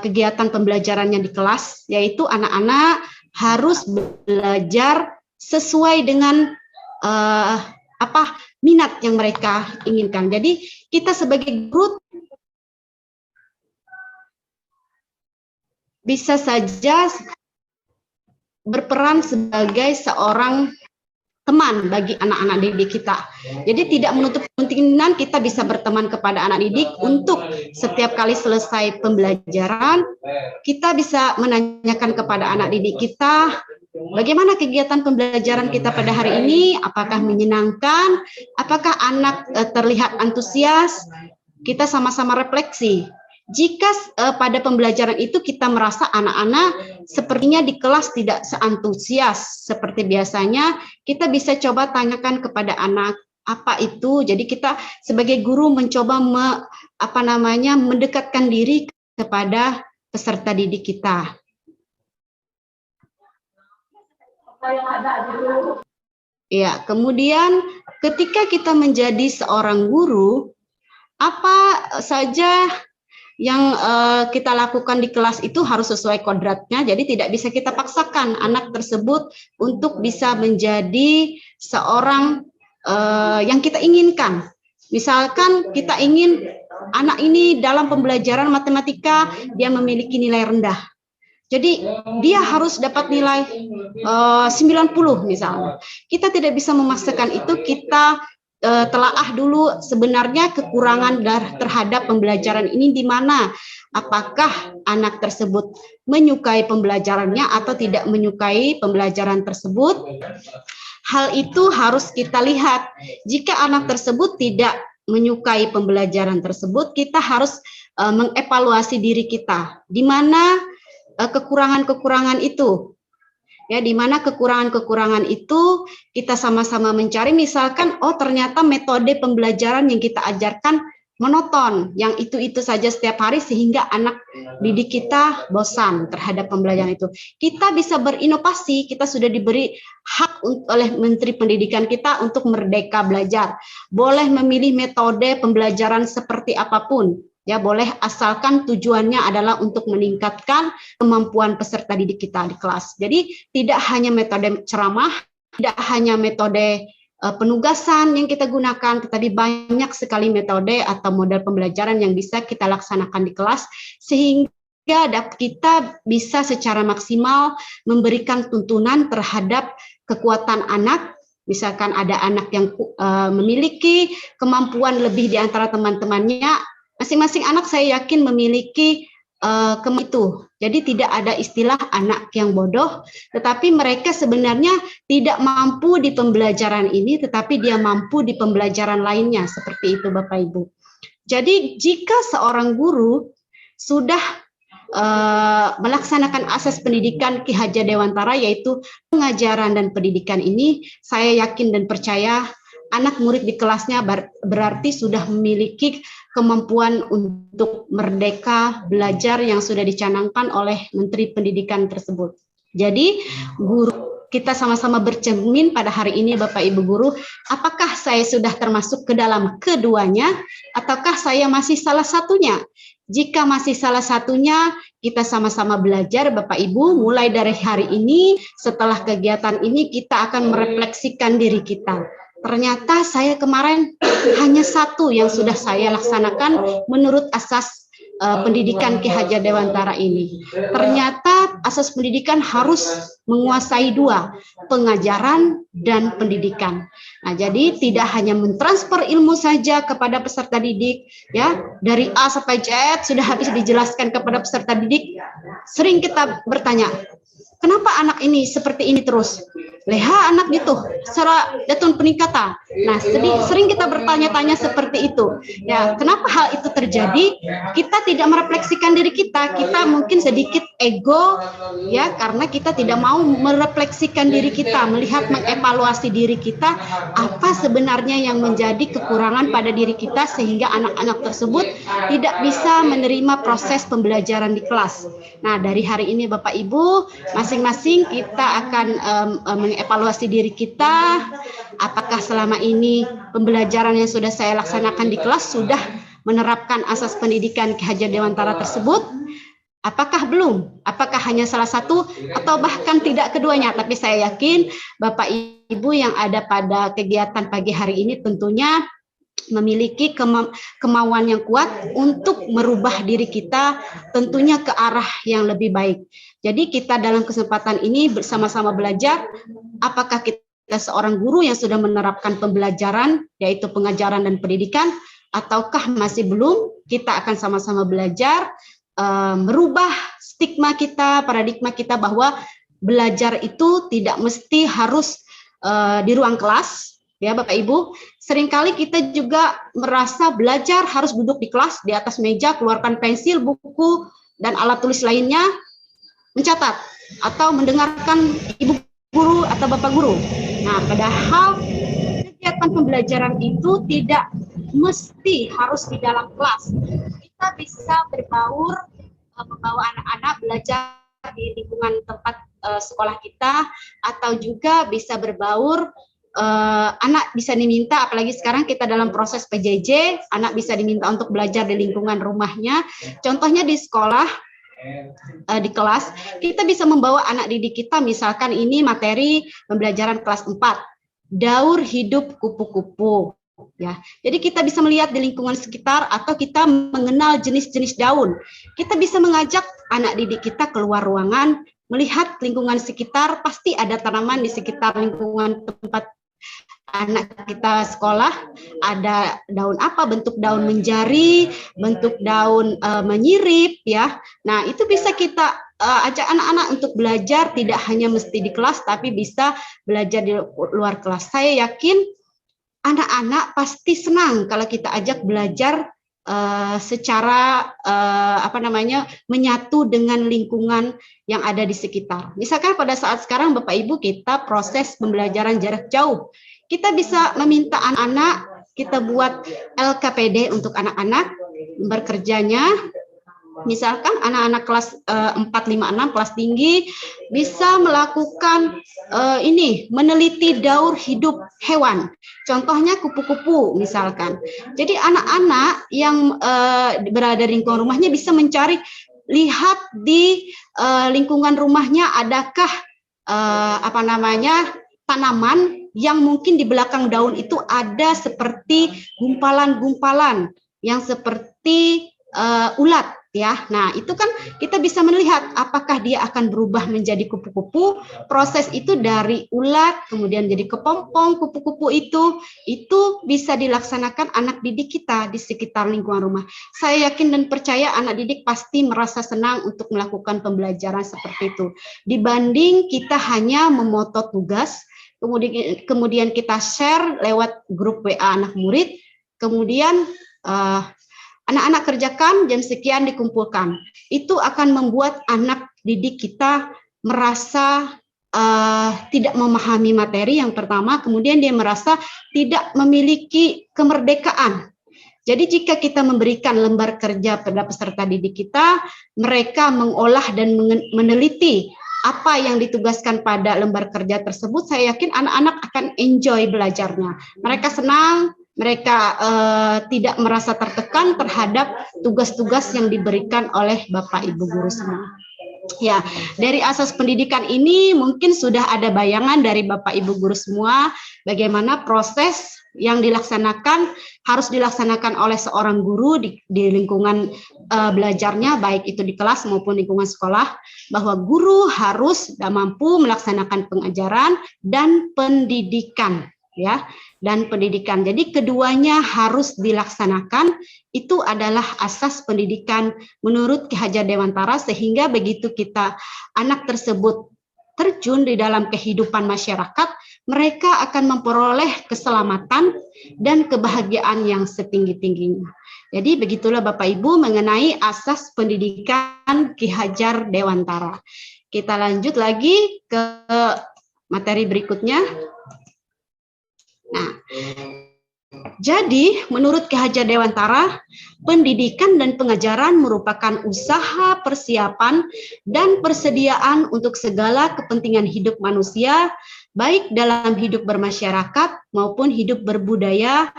kegiatan pembelajarannya di kelas, yaitu anak-anak harus belajar sesuai dengan minat yang mereka inginkan. Jadi kita sebagai guru bisa saja berperan sebagai seorang teman bagi anak-anak didik kita. Jadi tidak menutup kemungkinan kita bisa berteman kepada anak didik untuk setiap kali selesai pembelajaran, kita bisa menanyakan kepada anak didik kita, bagaimana kegiatan pembelajaran kita pada hari ini, apakah menyenangkan, apakah anak terlihat antusias, kita sama-sama refleksi. Jika pada pembelajaran itu kita merasa anak-anak sepertinya di kelas tidak seantusias seperti biasanya, kita bisa coba tanyakan kepada anak apa itu. Jadi kita sebagai guru mencoba mendekatkan diri kepada peserta didik kita. Ya, kemudian ketika kita menjadi seorang guru, apa saja yang kita lakukan di kelas itu harus sesuai kodratnya, jadi tidak bisa kita paksakan anak tersebut untuk bisa menjadi seorang yang kita inginkan. Misalkan kita ingin anak ini dalam pembelajaran matematika dia memiliki nilai rendah. Jadi dia harus dapat nilai 90 misalnya. Kita tidak bisa memaksakan itu, kita telaah dulu sebenarnya kekurangan terhadap pembelajaran ini di mana. Apakah anak tersebut menyukai pembelajarannya atau tidak menyukai pembelajaran tersebut? Hal itu harus kita lihat. Jika anak tersebut tidak menyukai pembelajaran tersebut, kita harus mengevaluasi diri kita. Di mana kekurangan-kekurangan itu? Ya, di mana kekurangan-kekurangan itu kita sama-sama mencari, misalkan oh ternyata metode pembelajaran yang kita ajarkan monoton, yang itu-itu saja setiap hari sehingga anak didik kita bosan terhadap pembelajaran itu. Kita bisa berinovasi, kita sudah diberi hak oleh Menteri Pendidikan kita untuk merdeka belajar. Boleh memilih metode pembelajaran seperti apapun. Ya, boleh asalkan tujuannya adalah untuk meningkatkan kemampuan peserta didik kita di kelas. Jadi tidak hanya metode ceramah, tidak hanya metode penugasan yang kita gunakan, tetapi banyak sekali metode atau model pembelajaran yang bisa kita laksanakan di kelas sehingga kita bisa secara maksimal memberikan tuntunan terhadap kekuatan anak. Misalkan ada anak yang memiliki kemampuan lebih di antara teman-temannya, masing-masing anak saya yakin memiliki itu. Jadi tidak ada istilah anak yang bodoh, tetapi mereka sebenarnya tidak mampu di pembelajaran ini, tetapi dia mampu di pembelajaran lainnya. Seperti itu Bapak Ibu. Jadi jika seorang guru sudah melaksanakan asas pendidikan Ki Hajar Dewantara, yaitu pengajaran dan pendidikan ini, saya yakin dan percaya anak murid di kelasnya berarti sudah memiliki kemampuan untuk merdeka belajar yang sudah dicanangkan oleh Menteri Pendidikan tersebut. Jadi guru kita sama-sama bercermin pada hari ini Bapak Ibu guru, apakah saya sudah termasuk ke dalam keduanya ataukah saya masih salah satunya? Jika masih salah satunya, kita sama-sama belajar Bapak Ibu, mulai dari hari ini, setelah kegiatan ini kita akan merefleksikan diri kita. Ternyata saya kemarin hanya satu yang sudah saya laksanakan menurut asas pendidikan Ki Hajar Dewantara ini. Ternyata asas pendidikan harus menguasai dua, pengajaran dan pendidikan. Nah, jadi tidak hanya mentransfer ilmu saja kepada peserta didik, ya dari A sampai Z sudah habis dijelaskan kepada peserta didik. Sering kita bertanya, kenapa anak ini seperti ini terus? Leha anak gitu, secara datun peningkatan. Nah, sering kita bertanya-tanya seperti itu. Ya, kenapa hal itu terjadi? Kita tidak merefleksikan diri kita. Kita mungkin sedikit ego, ya, karena kita tidak mau merefleksikan diri kita, melihat mengevaluasi diri kita, apa sebenarnya yang menjadi kekurangan pada diri kita sehingga anak-anak tersebut tidak bisa menerima proses pembelajaran di kelas. Nah, dari hari ini Bapak Ibu, masing-masing kita akan mengevaluasi diri kita, apakah selama ini pembelajaran yang sudah saya laksanakan di kelas sudah menerapkan asas pendidikan Ki Hajar Dewantara tersebut, apakah belum, apakah hanya salah satu atau bahkan tidak keduanya. Tapi saya yakin Bapak Ibu yang ada pada kegiatan pagi hari ini tentunya memiliki kemauan yang kuat untuk merubah diri kita tentunya ke arah yang lebih baik. Jadi kita dalam kesempatan ini bersama-sama belajar apakah kita seorang guru yang sudah menerapkan pembelajaran yaitu pengajaran dan pendidikan ataukah masih belum. Kita akan sama-sama belajar merubah stigma kita, paradigma kita bahwa belajar itu tidak mesti harus di ruang kelas. Ya Bapak Ibu, seringkali kita juga merasa belajar harus duduk di kelas, di atas meja, keluarkan pensil, buku, dan alat tulis lainnya, mencatat, atau mendengarkan ibu guru atau bapak guru. Nah, padahal kegiatan pembelajaran itu tidak mesti harus di dalam kelas. Kita bisa berbaur, membawa anak-anak belajar di lingkungan tempat sekolah kita, atau juga bisa berbaur, anak bisa diminta, apalagi sekarang kita dalam proses PJJ, anak bisa diminta untuk belajar di lingkungan rumahnya. Contohnya di sekolah, di kelas, kita bisa membawa anak didik kita, misalkan ini materi pembelajaran kelas 4, daur hidup kupu-kupu. Ya, jadi kita bisa melihat di lingkungan sekitar atau kita mengenal jenis-jenis daun. Kita bisa mengajak anak didik kita keluar ruangan, melihat lingkungan sekitar, pasti ada tanaman di sekitar lingkungan tempat anak kita sekolah, ada daun apa, bentuk daun menjari, bentuk daun menyirip, ya. Nah, itu bisa kita ajak anak-anak untuk belajar, tidak hanya mesti di kelas, tapi bisa belajar di luar kelas. Saya yakin anak-anak pasti senang kalau kita ajak belajar secara menyatu dengan lingkungan yang ada di sekitar. Misalkan pada saat sekarang Bapak Ibu kita proses pembelajaran jarak jauh, kita bisa meminta anak-anak, kita buat LKPD untuk anak-anak bekerjanya. Misalkan anak-anak kelas 4, 5, 6, kelas tinggi bisa melakukan meneliti daur hidup hewan. Contohnya kupu-kupu misalkan. Jadi anak-anak yang berada di lingkungan rumahnya bisa mencari, lihat di lingkungan rumahnya adakah tanaman yang mungkin di belakang daun itu ada seperti gumpalan-gumpalan yang seperti ulat. Ya, nah itu kan kita bisa melihat apakah dia akan berubah menjadi kupu-kupu. Proses itu dari ulat kemudian jadi kepompong kupu-kupu itu bisa dilaksanakan anak didik kita di sekitar lingkungan rumah. Saya yakin dan percaya anak didik pasti merasa senang untuk melakukan pembelajaran seperti itu. Dibanding kita hanya memoto tugas, kemudian kita share lewat grup WA anak murid, kemudian anak-anak kerjakan, jam sekian dikumpulkan. Itu akan membuat anak didik kita merasa tidak memahami materi yang pertama, kemudian dia merasa tidak memiliki kemerdekaan. Jadi jika kita memberikan lembar kerja pada peserta didik kita, mereka mengolah dan meneliti apa yang ditugaskan pada lembar kerja tersebut, saya yakin anak-anak akan enjoy belajarnya. Mereka senang, mereka tidak merasa tertekan terhadap tugas-tugas yang diberikan oleh Bapak Ibu guru semua. Ya, dari asas pendidikan ini mungkin sudah ada bayangan dari Bapak Ibu guru semua bagaimana proses yang dilaksanakan harus dilaksanakan oleh seorang guru di lingkungan belajarnya, baik itu di kelas maupun lingkungan sekolah, bahwa guru harus mampu melaksanakan pengajaran dan pendidikan. Ya, dan pendidikan. Jadi keduanya harus dilaksanakan. Itu adalah asas pendidikan menurut Ki Hajar Dewantara, sehingga begitu kita anak tersebut terjun di dalam kehidupan masyarakat, mereka akan memperoleh keselamatan dan kebahagiaan yang setinggi-tingginya. Jadi begitulah Bapak Ibu mengenai asas pendidikan Ki Hajar Dewantara. Kita lanjut lagi ke materi berikutnya. Nah, jadi menurut Ki Hajar Dewantara, pendidikan dan pengajaran merupakan usaha persiapan dan persediaan untuk segala kepentingan hidup manusia, baik dalam hidup bermasyarakat maupun hidup berbudaya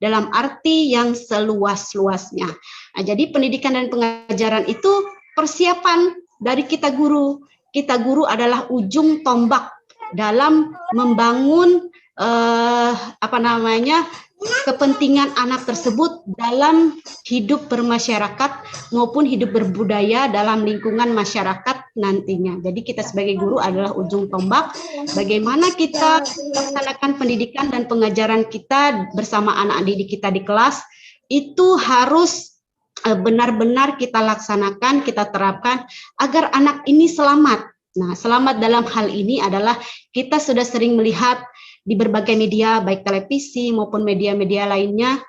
dalam arti yang seluas-luasnya. Nah, jadi pendidikan dan pengajaran itu persiapan dari kita guru. Kita guru adalah ujung tombak dalam membangun kepentingan anak tersebut dalam hidup bermasyarakat maupun hidup berbudaya dalam lingkungan masyarakat nantinya. Jadi kita sebagai guru adalah ujung tombak bagaimana kita melaksanakan pendidikan dan pengajaran kita bersama anak didik kita di kelas, itu harus benar-benar kita laksanakan, kita terapkan agar anak ini selamat. Nah, selamat dalam hal ini adalah kita sudah sering melihat di berbagai media, baik televisi maupun media-media lainnya,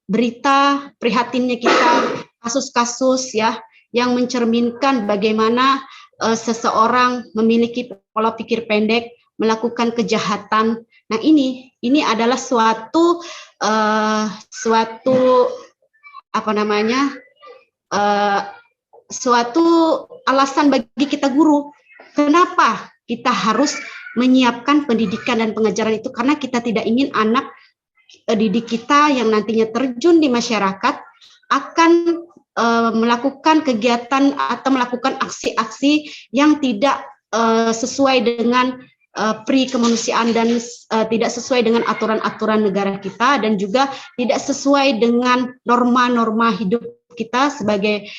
berita prihatinnya kita, kasus-kasus ya yang mencerminkan bagaimana seseorang memiliki pola pikir pendek, melakukan kejahatan. Nah, ini adalah suatu suatu alasan bagi kita guru. Kenapa kita harus menyiapkan pendidikan dan pengajaran itu? Karena kita tidak ingin anak didik kita yang nantinya terjun di masyarakat akan melakukan kegiatan atau melakukan aksi-aksi yang tidak sesuai dengan pri kemanusiaan dan tidak sesuai dengan aturan-aturan negara kita, dan juga tidak sesuai dengan norma-norma hidup kita sebagai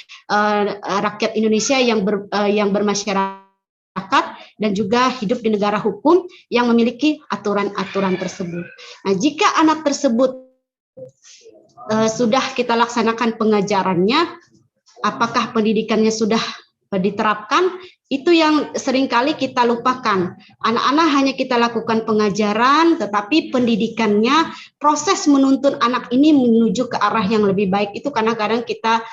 rakyat Indonesia yang bermasyarakat dan juga hidup di negara hukum yang memiliki aturan-aturan tersebut. Nah, jika anak tersebut sudah kita laksanakan pengajarannya, apakah pendidikannya sudah diterapkan? Itu yang seringkali kita lupakan. Anak-anak hanya kita lakukan pengajaran, tetapi pendidikannya, proses menuntun anak ini menuju ke arah yang lebih baik itu kadang-kadang kita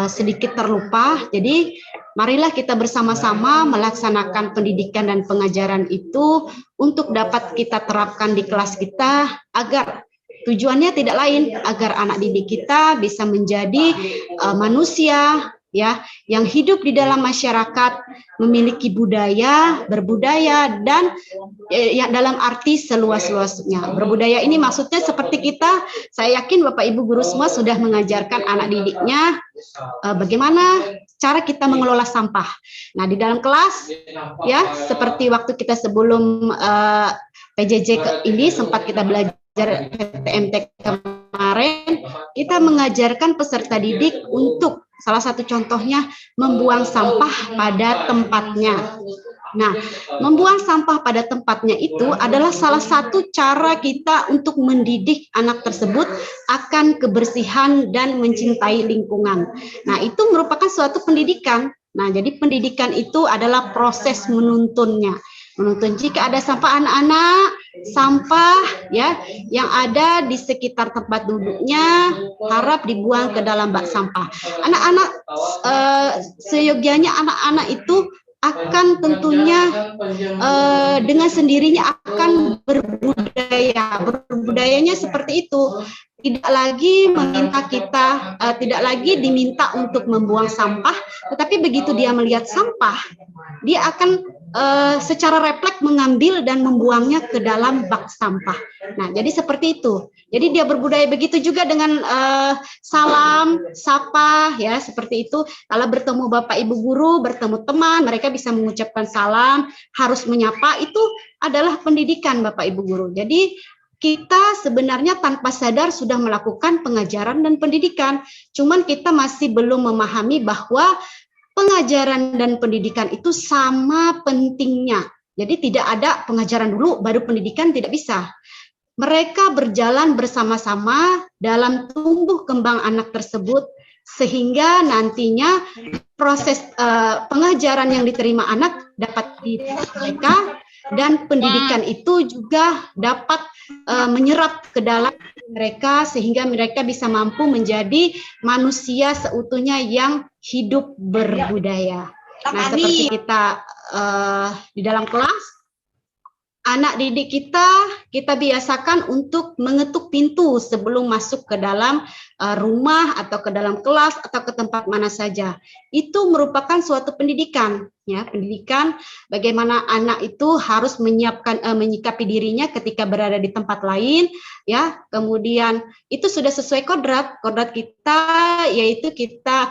sedikit terlupa. Jadi marilah kita bersama-sama melaksanakan pendidikan dan pengajaran itu untuk dapat kita terapkan di kelas kita, agar tujuannya tidak lain agar anak didik kita bisa menjadi manusia ya yang hidup di dalam masyarakat, memiliki budaya, berbudaya, dan ya dalam arti seluas-luasnya. Berbudaya ini maksudnya seperti kita, saya yakin Bapak Ibu guru semua sudah mengajarkan anak didiknya bagaimana cara kita mengelola sampah. Nah, di dalam kelas ya seperti waktu kita sebelum PJJ ini sempat kita belajar PTMT kemarin, kita mengajarkan peserta didik untuk salah satu contohnya membuang sampah pada tempatnya. Nah, membuang sampah pada tempatnya itu adalah salah satu cara kita untuk mendidik anak tersebut akan kebersihan dan mencintai lingkungan. Nah, itu merupakan suatu pendidikan. Nah, jadi pendidikan itu adalah proses menuntunnya. Menuntun jika ada sampah anak-anak, sampah ya yang ada di sekitar tempat duduknya harap dibuang ke dalam bak sampah. Anak-anak seyogianya anak-anak itu akan tentunya dengan sendirinya akan berbudaya. Berbudayanya seperti itu. Tidak lagi meminta kita, tidak lagi diminta untuk membuang sampah, tetapi begitu dia melihat sampah, dia akan secara refleks mengambil dan membuangnya ke dalam bak sampah. Nah, jadi seperti itu. Jadi dia berbudaya. Begitu juga dengan salam, sapa, ya seperti itu. Kalau bertemu Bapak Ibu guru, bertemu teman, mereka bisa mengucapkan salam, harus menyapa. Itu adalah pendidikan Bapak Ibu guru. Jadi kita sebenarnya tanpa sadar sudah melakukan pengajaran dan pendidikan. Cuman kita masih belum memahami bahwa pengajaran dan pendidikan itu sama pentingnya. Jadi tidak ada pengajaran dulu baru pendidikan, tidak bisa. Mereka berjalan bersama-sama dalam tumbuh kembang anak tersebut sehingga nantinya proses pengajaran yang diterima anak dapat diterima mereka, dan pendidikan itu juga dapat menyerap ke dalam mereka sehingga mereka bisa mampu menjadi manusia seutuhnya yang hidup berbudaya. Nah, seperti kita di dalam kelas, anak didik kita biasakan untuk mengetuk pintu sebelum masuk ke dalam rumah atau ke dalam kelas atau ke tempat mana saja. Itu merupakan suatu pendidikan, ya, pendidikan bagaimana anak itu harus menyikapi dirinya ketika berada di tempat lain, ya. Kemudian itu sudah sesuai kodrat kita, yaitu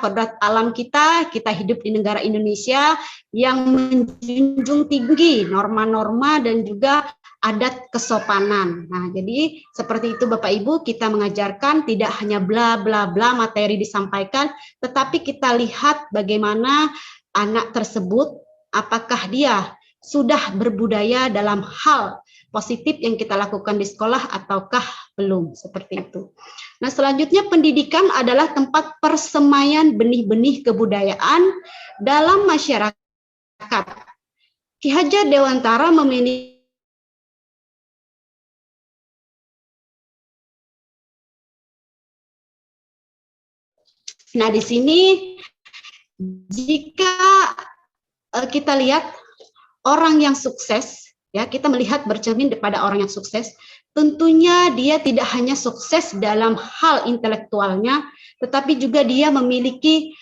kodrat alam kita hidup di negara Indonesia yang menjunjung tinggi norma-norma dan juga adat kesopanan. Nah, jadi seperti itu Bapak Ibu, kita mengajarkan tidak hanya bla bla bla materi disampaikan, tetapi kita lihat bagaimana anak tersebut, apakah dia sudah berbudaya dalam hal positif yang kita lakukan di sekolah ataukah belum, seperti itu. Nah, selanjutnya pendidikan adalah tempat persemaian benih-benih kebudayaan dalam masyarakat. Ki Hajar Dewantara memiliki Nah, di sini jika kita lihat orang yang sukses, ya kita melihat bercermin pada orang yang sukses, tentunya dia tidak hanya sukses dalam hal intelektualnya, tetapi juga dia memiliki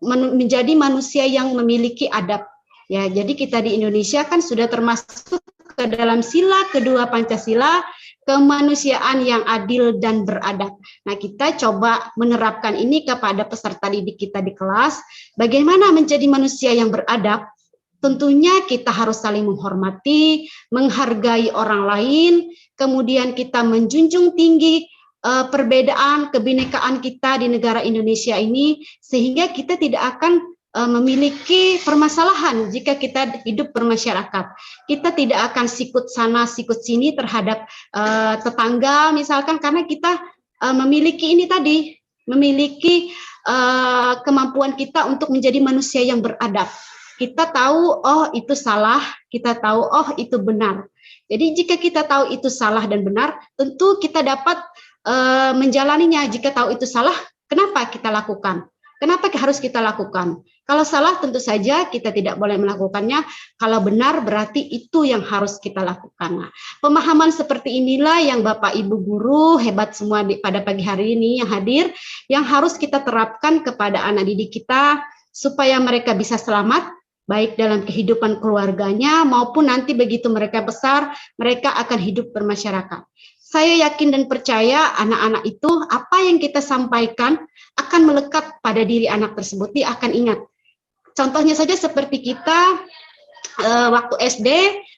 menjadi manusia yang memiliki adab. Ya, jadi kita di Indonesia kan sudah termasuk ke dalam sila kedua Pancasila, kemanusiaan yang adil dan beradab. Nah, kita coba menerapkan ini kepada peserta didik kita di kelas. Bagaimana menjadi manusia yang beradab? Tentunya kita harus saling menghormati, menghargai orang lain, kemudian kita menjunjung tinggi perbedaan, kebinekaan kita di negara Indonesia ini, sehingga kita tidak akan memiliki permasalahan jika kita hidup bermasyarakat. Kita tidak akan sikut sana, sikut sini terhadap tetangga misalkan, karena kita memiliki ini tadi, memiliki kemampuan kita untuk menjadi manusia yang beradab. Kita tahu, oh itu salah, kita tahu, oh itu benar. Jadi jika kita tahu itu salah dan benar, tentu kita dapat menjalaninya. Jika tahu itu salah, kenapa kita lakukan? Kenapa harus kita lakukan? Kalau salah tentu saja kita tidak boleh melakukannya. Kalau benar berarti itu yang harus kita lakukan. Nah, pemahaman seperti inilah yang Bapak Ibu guru hebat semua pada pagi hari ini yang hadir, yang harus kita terapkan kepada anak didik kita supaya mereka bisa selamat, baik dalam kehidupan keluarganya maupun nanti begitu mereka besar, mereka akan hidup bermasyarakat. Saya yakin dan percaya anak-anak itu apa yang kita sampaikan akan melekat pada diri anak tersebut, dia akan ingat. Contohnya saja seperti kita waktu SD,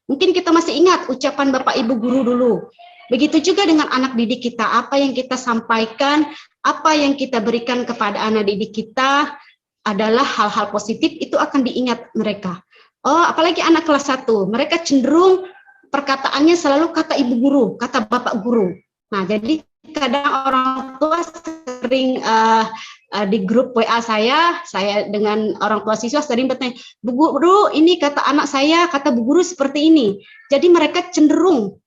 mungkin kita masih ingat ucapan Bapak Ibu guru dulu. Begitu juga dengan anak didik kita, apa yang kita sampaikan, apa yang kita berikan kepada anak didik kita adalah hal-hal positif, itu akan diingat mereka. Oh, apalagi anak kelas 1, mereka cenderung perkataannya selalu kata ibu guru, kata bapak guru. Nah, jadi kadang orang tua sering di grup WA saya dengan orang tua siswa sering bertanya, Bu Guru, ini kata anak saya, kata Bu Guru seperti ini. Jadi mereka cenderung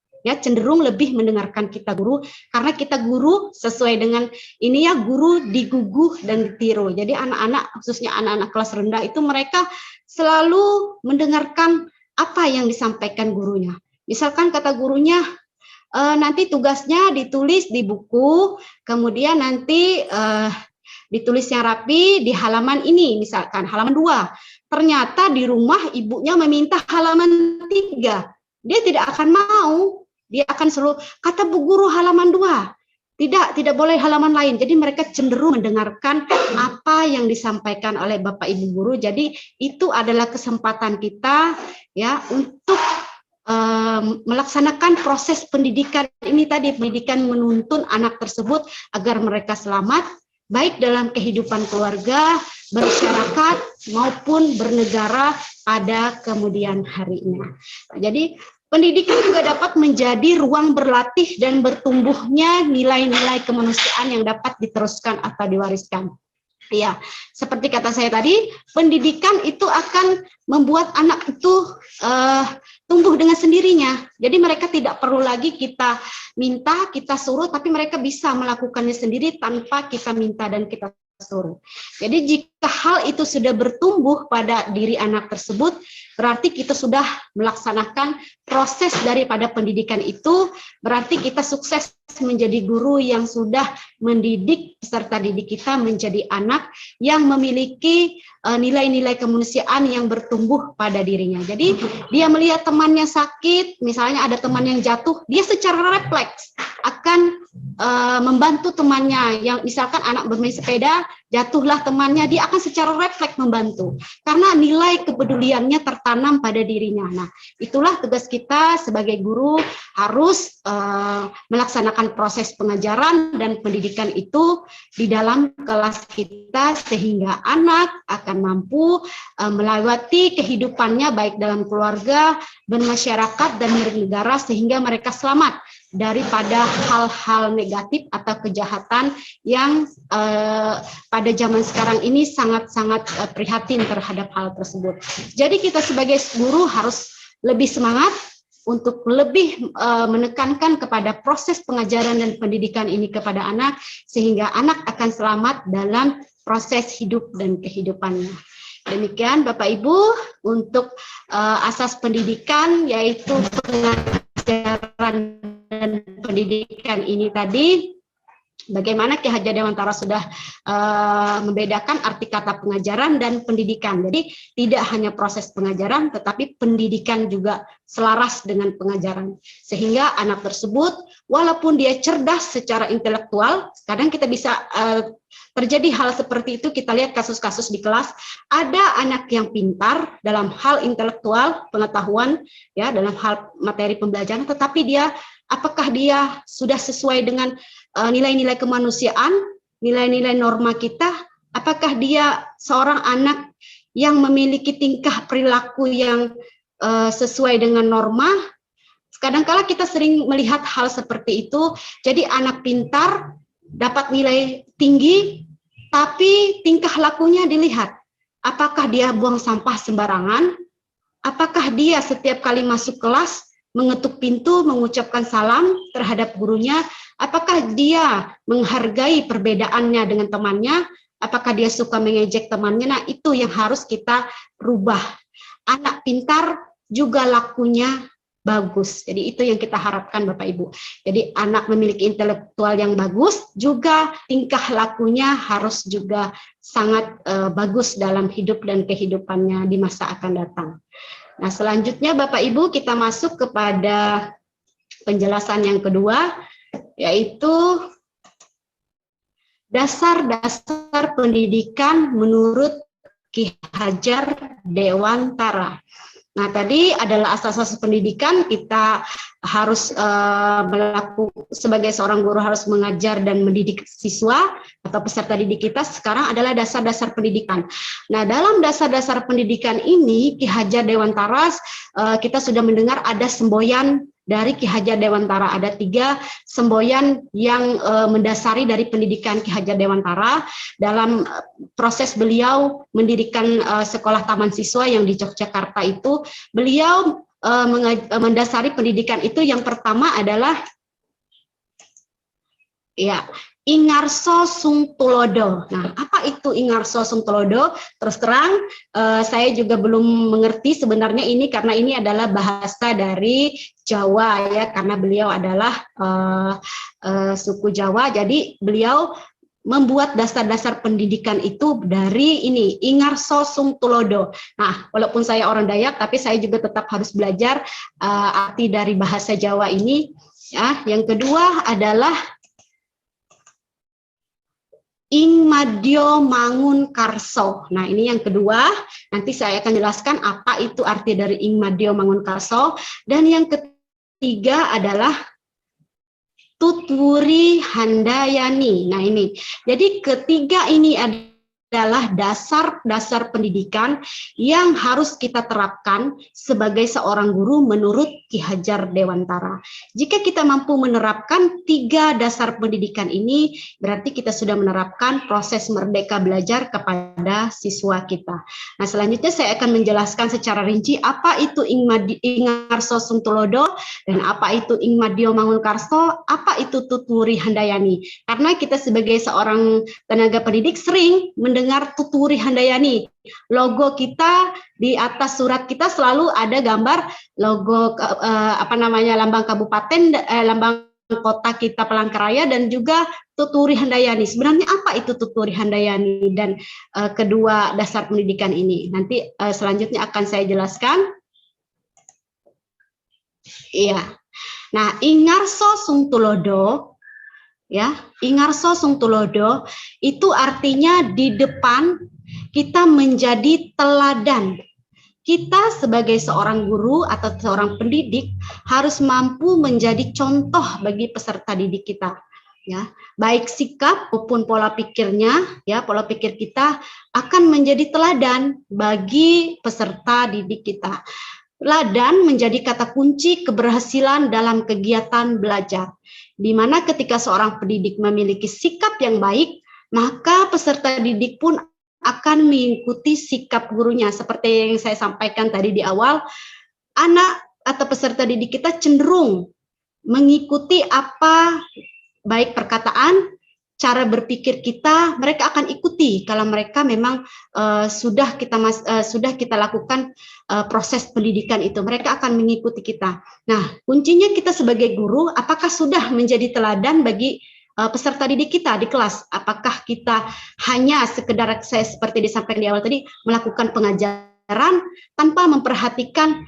lebih mendengarkan kita guru, karena kita guru sesuai dengan ini ya, guru diguguh dan ditiru. Jadi anak-anak, khususnya anak-anak kelas rendah itu mereka selalu mendengarkan apa yang disampaikan gurunya. Misalkan kata gurunya, nanti tugasnya ditulis di buku, kemudian nanti ditulis yang rapi di halaman ini, misalkan halaman 2. Ternyata di rumah ibunya meminta halaman 3. Dia tidak akan mau, dia akan selalu kata Bu Guru halaman 2. Tidak boleh halaman lain. Jadi mereka cenderung mendengarkan apa yang disampaikan oleh Bapak Ibu guru. Jadi itu adalah kesempatan kita ya untuk melaksanakan proses pendidikan ini tadi, pendidikan menuntun anak tersebut agar mereka selamat, baik dalam kehidupan keluarga, bermasyarakat, maupun bernegara pada kemudian harinya. Jadi pendidikan juga dapat menjadi ruang berlatih dan bertumbuhnya nilai-nilai kemanusiaan yang dapat diteruskan atau diwariskan. Ya, seperti kata saya tadi, pendidikan itu akan membuat anak itu tumbuh dengan sendirinya. Jadi mereka tidak perlu lagi kita minta, kita suruh, tapi mereka bisa melakukannya sendiri tanpa kita minta dan kita suruh. Jadi jika hal itu sudah bertumbuh pada diri anak tersebut, berarti kita sudah melaksanakan proses daripada pendidikan itu, berarti kita sukses menjadi guru yang sudah mendidik peserta didik kita menjadi anak yang memiliki nilai-nilai kemanusiaan yang bertumbuh pada dirinya. Jadi dia melihat temannya sakit, misalnya ada teman yang jatuh, dia secara refleks akan membantu temannya. Yang misalkan anak bermain sepeda, jatuhlah temannya, dia akan secara refleks membantu. Karena nilai kepeduliannya tertanam pada dirinya. Nah, itulah tugas kita sebagai guru, harus melaksanakan proses pengajaran dan pendidikan itu di dalam kelas kita, sehingga anak akan mampu melewati kehidupannya baik dalam keluarga, bermasyarakat, dan bernegara, sehingga mereka selamat daripada hal-hal negatif atau kejahatan yang pada zaman sekarang ini sangat-sangat prihatin terhadap hal tersebut. Jadi kita sebagai guru harus lebih semangat untuk lebih menekankan kepada proses pengajaran dan pendidikan ini kepada anak, sehingga anak akan selamat dalam proses hidup dan kehidupannya. Demikian Bapak Ibu untuk asas pendidikan, yaitu pengajaran dan pendidikan ini tadi. Bagaimana Ki Hajar Dewantara sudah membedakan arti kata pengajaran dan pendidikan. Jadi tidak hanya proses pengajaran, tetapi pendidikan juga selaras dengan pengajaran. Sehingga anak tersebut, walaupun dia cerdas secara intelektual, kadang kita bisa terjadi hal seperti itu. Kita lihat kasus-kasus di kelas, ada anak yang pintar dalam hal intelektual, pengetahuan, ya, dalam hal materi pembelajaran, tetapi dia, apakah dia sudah sesuai dengan nilai-nilai kemanusiaan, nilai-nilai norma kita? Apakah dia seorang anak yang memiliki tingkah perilaku yang sesuai dengan norma? Kadang-kala kita sering melihat hal seperti itu. Jadi anak pintar dapat nilai tinggi, tapi tingkah lakunya dilihat. Apakah dia buang sampah sembarangan? Apakah dia setiap kali masuk kelas mengetuk pintu, mengucapkan salam terhadap gurunya? Apakah dia menghargai perbedaannya dengan temannya? Apakah dia suka mengejek temannya? Nah, itu yang harus kita rubah. Anak pintar juga lakunya bagus. Jadi itu yang kita harapkan Bapak Ibu. Jadi anak memiliki intelektual yang bagus, juga tingkah lakunya harus juga sangat bagus dalam hidup dan kehidupannya di masa akan datang. Nah, selanjutnya Bapak Ibu kita masuk kepada penjelasan yang kedua, yaitu dasar-dasar pendidikan menurut Ki Hajar Dewantara. Nah, tadi adalah asas-asas pendidikan. Kita harus sebagai seorang guru harus mengajar dan mendidik siswa atau peserta didik kita. Sekarang adalah dasar-dasar pendidikan. Nah, dalam dasar-dasar pendidikan ini Ki Hajar Dewantara, kita sudah mendengar ada semboyan dari Ki Hajar Dewantara. Ada 3 semboyan yang mendasari dari pendidikan Ki Hajar Dewantara dalam proses beliau mendirikan sekolah taman siswa yang di Yogyakarta itu. Beliau mendasari pendidikan itu, yang pertama adalah ya, Ingarso Sungtulodo. Nah, apa itu Ingarso Sungtulodo? Terus terang, saya juga belum mengerti sebenarnya ini, karena ini adalah bahasa dari Jawa ya, karena beliau adalah suku Jawa. Jadi beliau membuat dasar-dasar pendidikan itu dari ini, Ingarso Sungtulodo. Nah, walaupun saya orang Dayak, tapi saya juga tetap harus belajar arti dari bahasa Jawa ini. Ya, yang kedua adalah Ingmadyo Mangunkarso. Nah, ini yang kedua. Nanti saya akan jelaskan apa itu arti dari Ingmadyo Mangunkarso. Dan yang ketiga adalah Tutwuri Handayani. Nah, ini. Jadi ketiga ini adalah dasar-dasar pendidikan yang harus kita terapkan sebagai seorang guru menurut Ki Hajar Dewantara. Jika kita mampu menerapkan 3 dasar pendidikan ini, berarti kita sudah menerapkan proses merdeka belajar kepada siswa kita. Nah, selanjutnya saya akan menjelaskan secara rinci apa itu Ingarso Sungtulodo dan apa itu Ingmadyo Mangunkarso, apa itu Tutwuri Handayani. Karena kita sebagai seorang tenaga pendidik sering mendengar Tutwuri Handayani. Logo kita di atas surat kita selalu ada gambar logo lambang kabupaten, lambang kota kita Palangkaraya, dan juga Tutwuri Handayani. Sebenarnya apa itu Tutwuri Handayani dan kedua dasar pendidikan ini? Nanti selanjutnya akan saya jelaskan. Iya. Nah, Ingarso Sungtulodo, ya, Ingarso Sungtulodo itu artinya di depan kita menjadi teladan. Kita sebagai seorang guru atau seorang pendidik harus mampu menjadi contoh bagi peserta didik kita, ya. Baik sikap maupun pola pikirnya, ya, pola pikir kita akan menjadi teladan bagi peserta didik kita. Teladan menjadi kata kunci keberhasilan dalam kegiatan belajar. Di mana ketika seorang pendidik memiliki sikap yang baik, maka peserta didik pun akan mengikuti sikap gurunya. Seperti yang saya sampaikan tadi di awal, anak atau peserta didik kita cenderung mengikuti apa baik perkataan, cara berpikir kita, mereka akan ikuti kalau mereka memang sudah kita lakukan proses pendidikan itu, mereka akan mengikuti kita. Nah, kuncinya kita sebagai guru, apakah sudah menjadi teladan bagi peserta didik kita di kelas? Apakah kita hanya sekedar, saya seperti disampaikan di awal tadi, melakukan pengajaran tanpa memperhatikan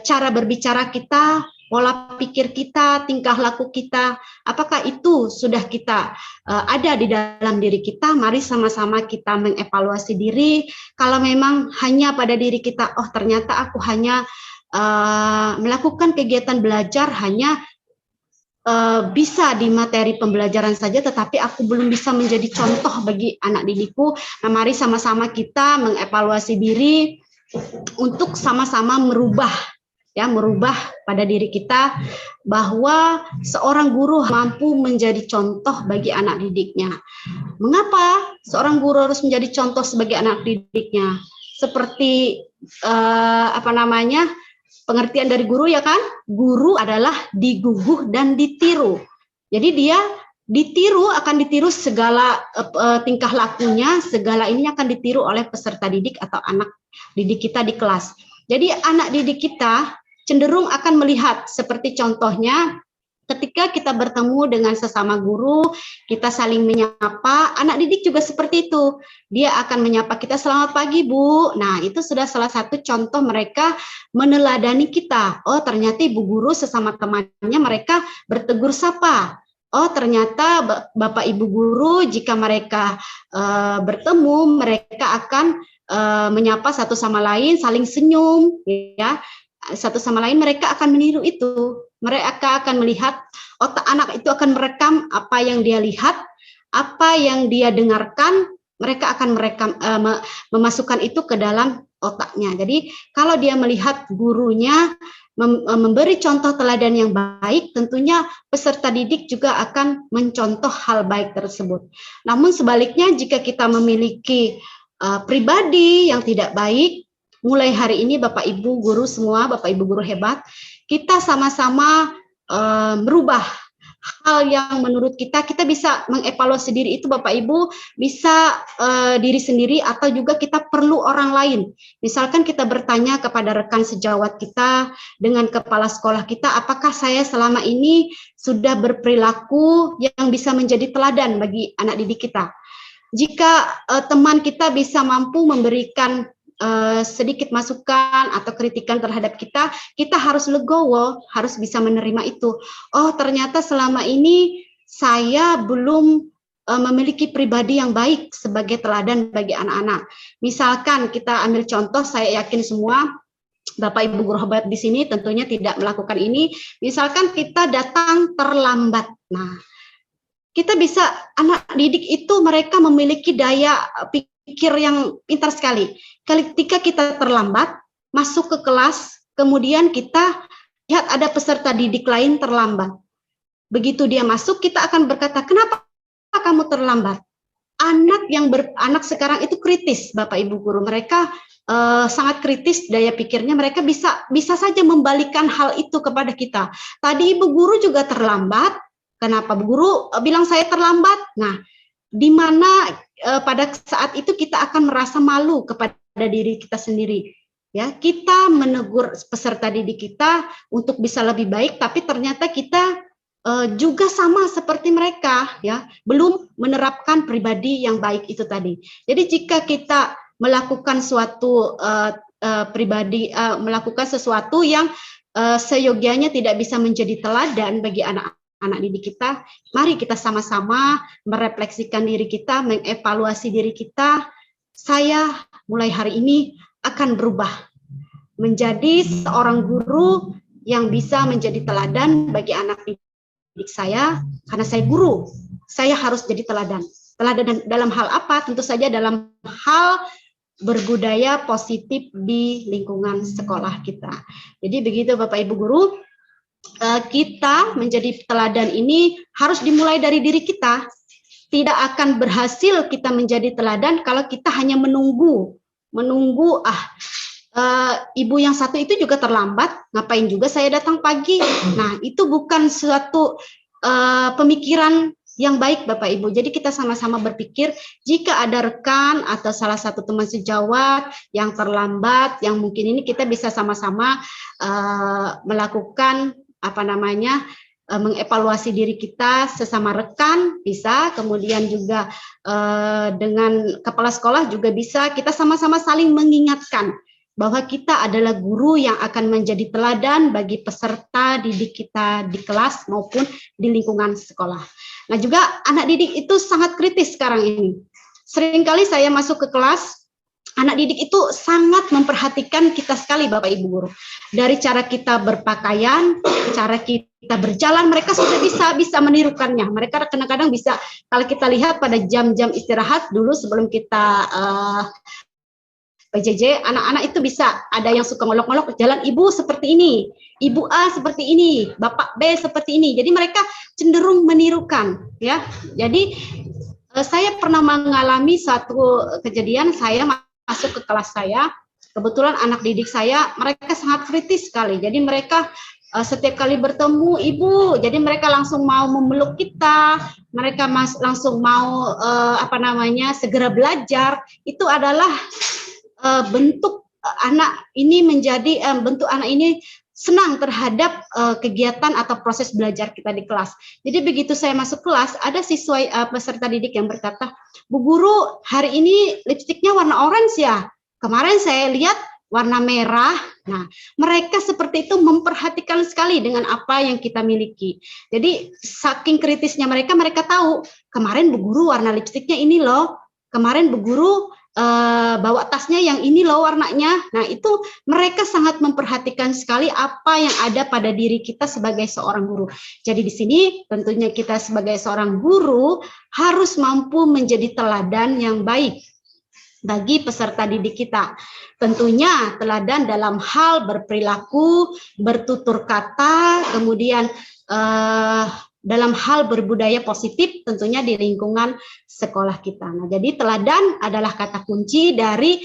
cara berbicara kita, pola pikir kita, tingkah laku kita, apakah itu sudah kita ada di dalam diri kita? Mari sama-sama kita mengevaluasi diri. Kalau memang hanya pada diri kita, oh ternyata aku hanya melakukan kegiatan belajar hanya bisa di materi pembelajaran saja, tetapi aku belum bisa menjadi contoh bagi anak didikku. Nah, mari sama-sama kita mengevaluasi diri untuk sama-sama merubah pada diri kita bahwa seorang guru mampu menjadi contoh bagi anak didiknya. Mengapa seorang guru harus menjadi contoh sebagai anak didiknya? Seperti pengertian dari guru, ya kan? Guru adalah diguguh dan ditiru. Jadi dia akan ditiru segala tingkah lakunya, segala ini akan ditiru oleh peserta didik atau anak didik kita di kelas. Jadi anak didik kita cenderung akan melihat, seperti contohnya ketika kita bertemu dengan sesama guru, kita saling menyapa, anak didik juga seperti itu. Dia akan menyapa kita, selamat pagi Bu. Nah, itu sudah salah satu contoh mereka meneladani kita. Oh, ternyata ibu guru sesama temannya mereka bertegur sapa. Oh, ternyata Bapak Ibu guru jika mereka bertemu, mereka akan menyapa satu sama lain, saling senyum, ya. Satu sama lain, mereka akan meniru itu. Mereka akan melihat, otak anak itu akan merekam apa yang dia lihat, apa yang dia dengarkan, mereka akan memasukkan itu ke dalam otaknya. Jadi kalau dia melihat gurunya memberi contoh teladan yang baik, tentunya peserta didik juga akan mencontoh hal baik tersebut. Namun sebaliknya, jika kita memiliki pribadi yang tidak baik, mulai hari ini Bapak Ibu guru semua, Bapak Ibu guru hebat, kita sama-sama merubah hal yang menurut kita bisa mengevaluasi diri itu, Bapak Ibu, bisa diri sendiri atau juga kita perlu orang lain. Misalkan kita bertanya kepada rekan sejawat kita, dengan kepala sekolah kita, apakah saya selama ini sudah berperilaku yang bisa menjadi teladan bagi anak didik kita. Jika teman kita bisa mampu memberikan sedikit masukan atau kritikan terhadap kita, kita harus legowo, harus bisa menerima itu. Oh, ternyata selama ini saya belum memiliki pribadi yang baik sebagai teladan bagi anak-anak. Misalkan kita ambil contoh, saya yakin semua Bapak Ibu guru hebat di sini tentunya tidak melakukan ini. Misalkan kita datang terlambat. Nah, kita bisa, anak didik itu mereka memiliki daya pikir yang pintar sekali. Ketika kita terlambat, masuk ke kelas, kemudian kita lihat ada peserta didik lain terlambat. Begitu dia masuk, kita akan berkata, kenapa kamu terlambat? Anak sekarang itu kritis, Bapak Ibu guru. Mereka sangat kritis daya pikirnya. Mereka bisa saja membalikan hal itu kepada kita. Tadi Ibu guru juga terlambat. Kenapa Bu guru bilang saya terlambat? Nah, di mana pada saat itu kita akan merasa malu kepada diri kita sendiri. Ya, kita menegur peserta didik kita untuk bisa lebih baik, tapi ternyata kita juga sama seperti mereka, ya, belum menerapkan pribadi yang baik itu tadi. Jadi jika kita melakukan suatu melakukan sesuatu yang seyogianya tidak bisa menjadi teladan bagi anak didik kita, mari kita sama-sama merefleksikan diri kita, mengevaluasi diri kita. Saya mulai hari ini akan berubah menjadi seorang guru yang bisa menjadi teladan bagi anak didik saya, karena saya guru, saya harus jadi teladan. Teladan dalam hal apa? Tentu saja dalam hal berbudaya positif di lingkungan sekolah kita. Jadi begitu Bapak Ibu guru, kita menjadi teladan ini harus dimulai dari diri kita. Tidak akan berhasil kita menjadi teladan kalau kita hanya menunggu ibu yang satu itu juga terlambat, ngapain juga saya datang pagi. Nah, itu bukan suatu pemikiran yang baik Bapak Ibu. Jadi kita sama-sama berpikir jika ada rekan atau salah satu teman sejawat yang terlambat, yang mungkin ini kita bisa sama-sama melakukan mengevaluasi diri kita sesama rekan bisa, kemudian juga dengan kepala sekolah juga bisa, kita sama-sama saling mengingatkan bahwa kita adalah guru yang akan menjadi teladan bagi peserta didik kita di kelas maupun di lingkungan sekolah. Nah juga anak didik itu sangat kritis sekarang ini. Seringkali saya masuk ke kelas, anak didik itu sangat memperhatikan kita sekali Bapak Ibu Guru. Dari cara kita berpakaian, cara kita berjalan, mereka sudah bisa menirukannya. Mereka kadang-kadang bisa, kalau kita lihat pada jam-jam istirahat dulu sebelum kita PJJ, anak-anak itu bisa, ada yang suka ngolok-ngolok, jalan ibu seperti ini, ibu A seperti ini, bapak B seperti ini. Jadi mereka cenderung menirukan, ya. Jadi saya pernah mengalami satu kejadian, saya masuk ke kelas saya, kebetulan anak didik saya, mereka sangat kritis sekali. Jadi mereka setiap kali bertemu ibu, jadi mereka langsung mau memeluk kita, mereka langsung mau segera belajar. Itu adalah bentuk anak ini bentuk anak ini senang terhadap kegiatan atau proses belajar kita di kelas. Jadi begitu saya masuk kelas, ada siswa peserta didik yang berkata, Bu Guru, hari ini lipstiknya warna orange ya. Kemarin saya lihat warna merah. Nah, mereka seperti itu memperhatikan sekali dengan apa yang kita miliki. Jadi saking kritisnya mereka tahu, kemarin Bu Guru warna lipstiknya ini loh. Kemarin Bu Guru bawa tasnya yang ini loh warnanya. Nah itu mereka sangat memperhatikan sekali apa yang ada pada diri kita sebagai seorang guru. Jadi di sini tentunya kita sebagai seorang guru harus mampu menjadi teladan yang baik bagi peserta didik kita. Tentunya teladan dalam hal berperilaku, bertutur kata, kemudian dalam hal berbudaya positif tentunya di lingkungan sekolah kita. Nah, jadi teladan adalah kata kunci dari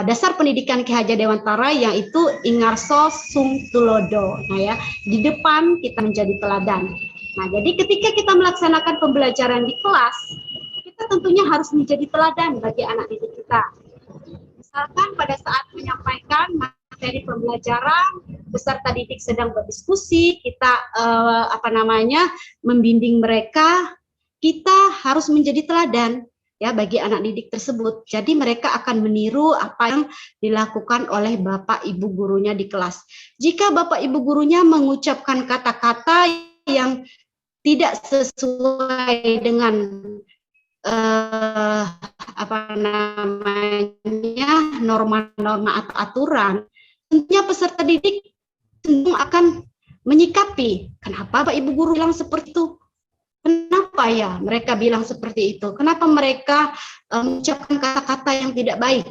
dasar pendidikan Ki Hajar Dewantara, yaitu Ingarso Sung Tulodo. Nah ya, di depan kita menjadi teladan. Nah, jadi ketika kita melaksanakan pembelajaran di kelas, kita tentunya harus menjadi teladan bagi anak didik kita. Misalkan pada saat menyampaikan materi pembelajaran, peserta didik sedang berdiskusi, kita membimbing mereka, kita harus menjadi teladan ya bagi anak didik tersebut. Jadi mereka akan meniru apa yang dilakukan oleh Bapak Ibu gurunya di kelas. Jika Bapak Ibu gurunya mengucapkan kata-kata yang tidak sesuai dengan norma-norma atau aturan, tentunya peserta didik cenderung akan menyikapi, kenapa Bapak Ibu guru bilang seperti itu? Kenapa ya mereka bilang seperti itu? Kenapa mereka mengucapkan kata-kata yang tidak baik?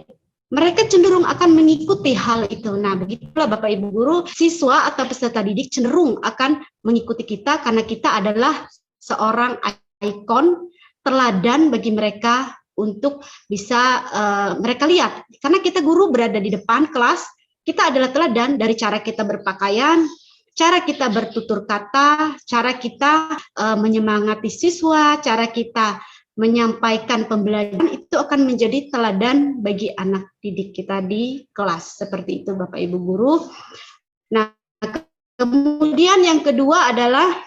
Mereka cenderung akan mengikuti hal itu. Nah, begitulah Bapak Ibu guru, siswa atau peserta didik cenderung akan mengikuti kita karena kita adalah seorang ikon teladan bagi mereka untuk bisa mereka lihat. Karena kita guru berada di depan kelas, kita adalah teladan dari cara kita berpakaian, cara kita bertutur kata, cara kita menyemangati siswa, cara kita menyampaikan pembelajaran, itu akan menjadi teladan bagi anak didik kita di kelas. Seperti itu Bapak Ibu guru. Nah, kemudian yang kedua adalah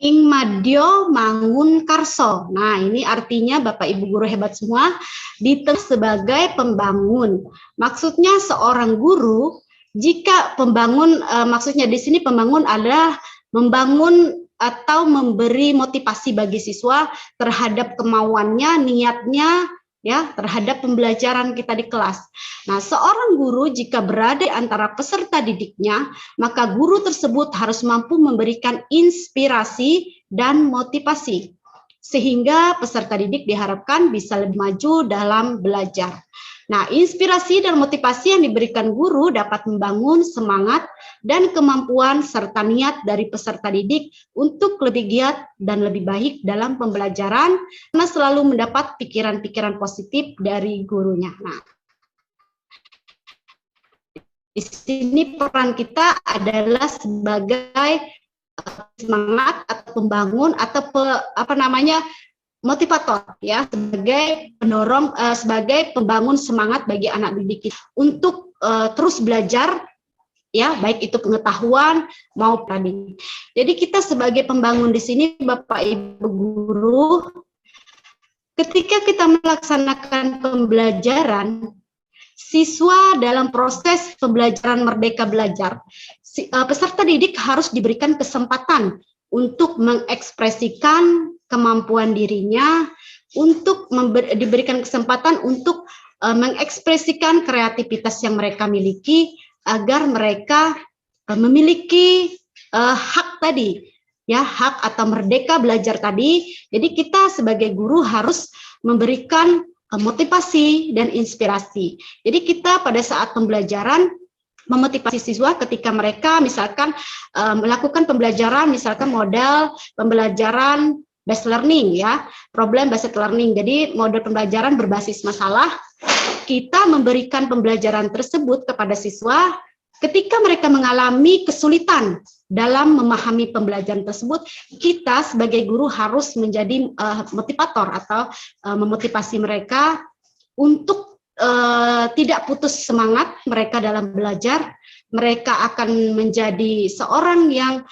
Ing Madyo Mangun Karso. Nah, ini artinya Bapak Ibu guru hebat semua, ditulis sebagai pembangun. Maksudnya seorang guru, jika pembangun, maksudnya di sini pembangun adalah membangun atau memberi motivasi bagi siswa terhadap kemauannya, niatnya, ya, terhadap pembelajaran kita di kelas. Nah, seorang guru jika berada antara peserta didiknya, maka guru tersebut harus mampu memberikan inspirasi dan motivasi, sehingga peserta didik diharapkan bisa lebih maju dalam belajar. Nah, inspirasi dan motivasi yang diberikan guru dapat membangun semangat dan kemampuan serta niat dari peserta didik untuk lebih giat dan lebih baik dalam pembelajaran karena selalu mendapat pikiran-pikiran positif dari gurunya. Nah, di sini peran kita adalah sebagai semangat atau pembangun atau motivator ya, sebagai pendorong, sebagai pembangun semangat bagi anak didik untuk terus belajar ya, baik itu pengetahuan maupun tadi. Jadi kita sebagai pembangun di sini Bapak Ibu guru, ketika kita melaksanakan pembelajaran, siswa dalam proses pembelajaran Merdeka Belajar, peserta didik harus diberikan kesempatan untuk mengekspresikan kemampuan dirinya, untuk diberikan kesempatan untuk mengekspresikan kreativitas yang mereka miliki, agar mereka memiliki hak tadi, ya, hak atau merdeka belajar tadi. Jadi kita sebagai guru harus memberikan motivasi dan inspirasi. Jadi kita pada saat pembelajaran memotivasi siswa ketika mereka misalkan melakukan pembelajaran, misalkan model pembelajaran based learning ya, problem based learning. Jadi model pembelajaran berbasis masalah. Kita memberikan pembelajaran tersebut kepada siswa ketika mereka mengalami kesulitan dalam memahami pembelajaran tersebut. Kita sebagai guru harus menjadi motivator atau memotivasi mereka untuk tidak putus semangat mereka dalam belajar. Mereka akan menjadi seorang yang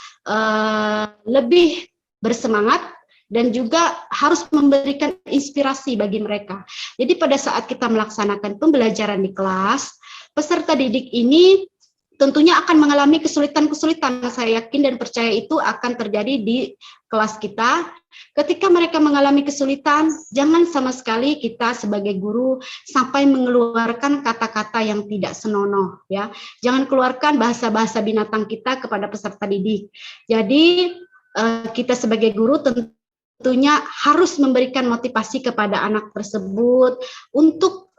lebih bersemangat dan juga harus memberikan inspirasi bagi mereka. Jadi pada saat kita melaksanakan pembelajaran di kelas, peserta didik ini tentunya akan mengalami kesulitan-kesulitan. Saya yakin dan percaya itu akan terjadi di kelas kita. Ketika mereka mengalami kesulitan, jangan sama sekali kita sebagai guru sampai mengeluarkan kata-kata yang tidak senonoh, ya. Jangan keluarkan bahasa-bahasa binatang kita kepada peserta didik. Jadi kita sebagai guru tentunya harus memberikan motivasi kepada anak tersebut untuk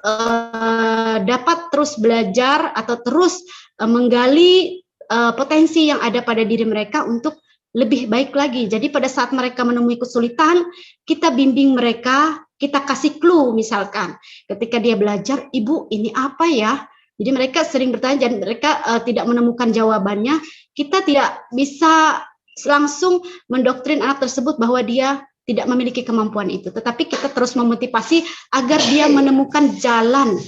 dapat terus belajar atau terus menggali potensi yang ada pada diri mereka untuk lebih baik lagi. Jadi pada saat mereka menemui kesulitan, kita bimbing mereka, kita kasih clue misalkan. Ketika dia belajar, Ibu ini apa ya? Jadi mereka sering bertanya dan mereka tidak menemukan jawabannya. Kita tidak bisa langsung mendoktrin anak tersebut bahwa dia tidak memiliki kemampuan itu, tetapi kita terus memotivasi agar dia menemukan jalan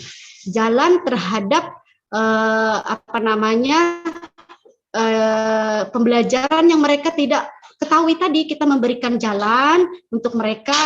terhadap pembelajaran yang mereka tidak ketahui tadi. Kita memberikan jalan untuk mereka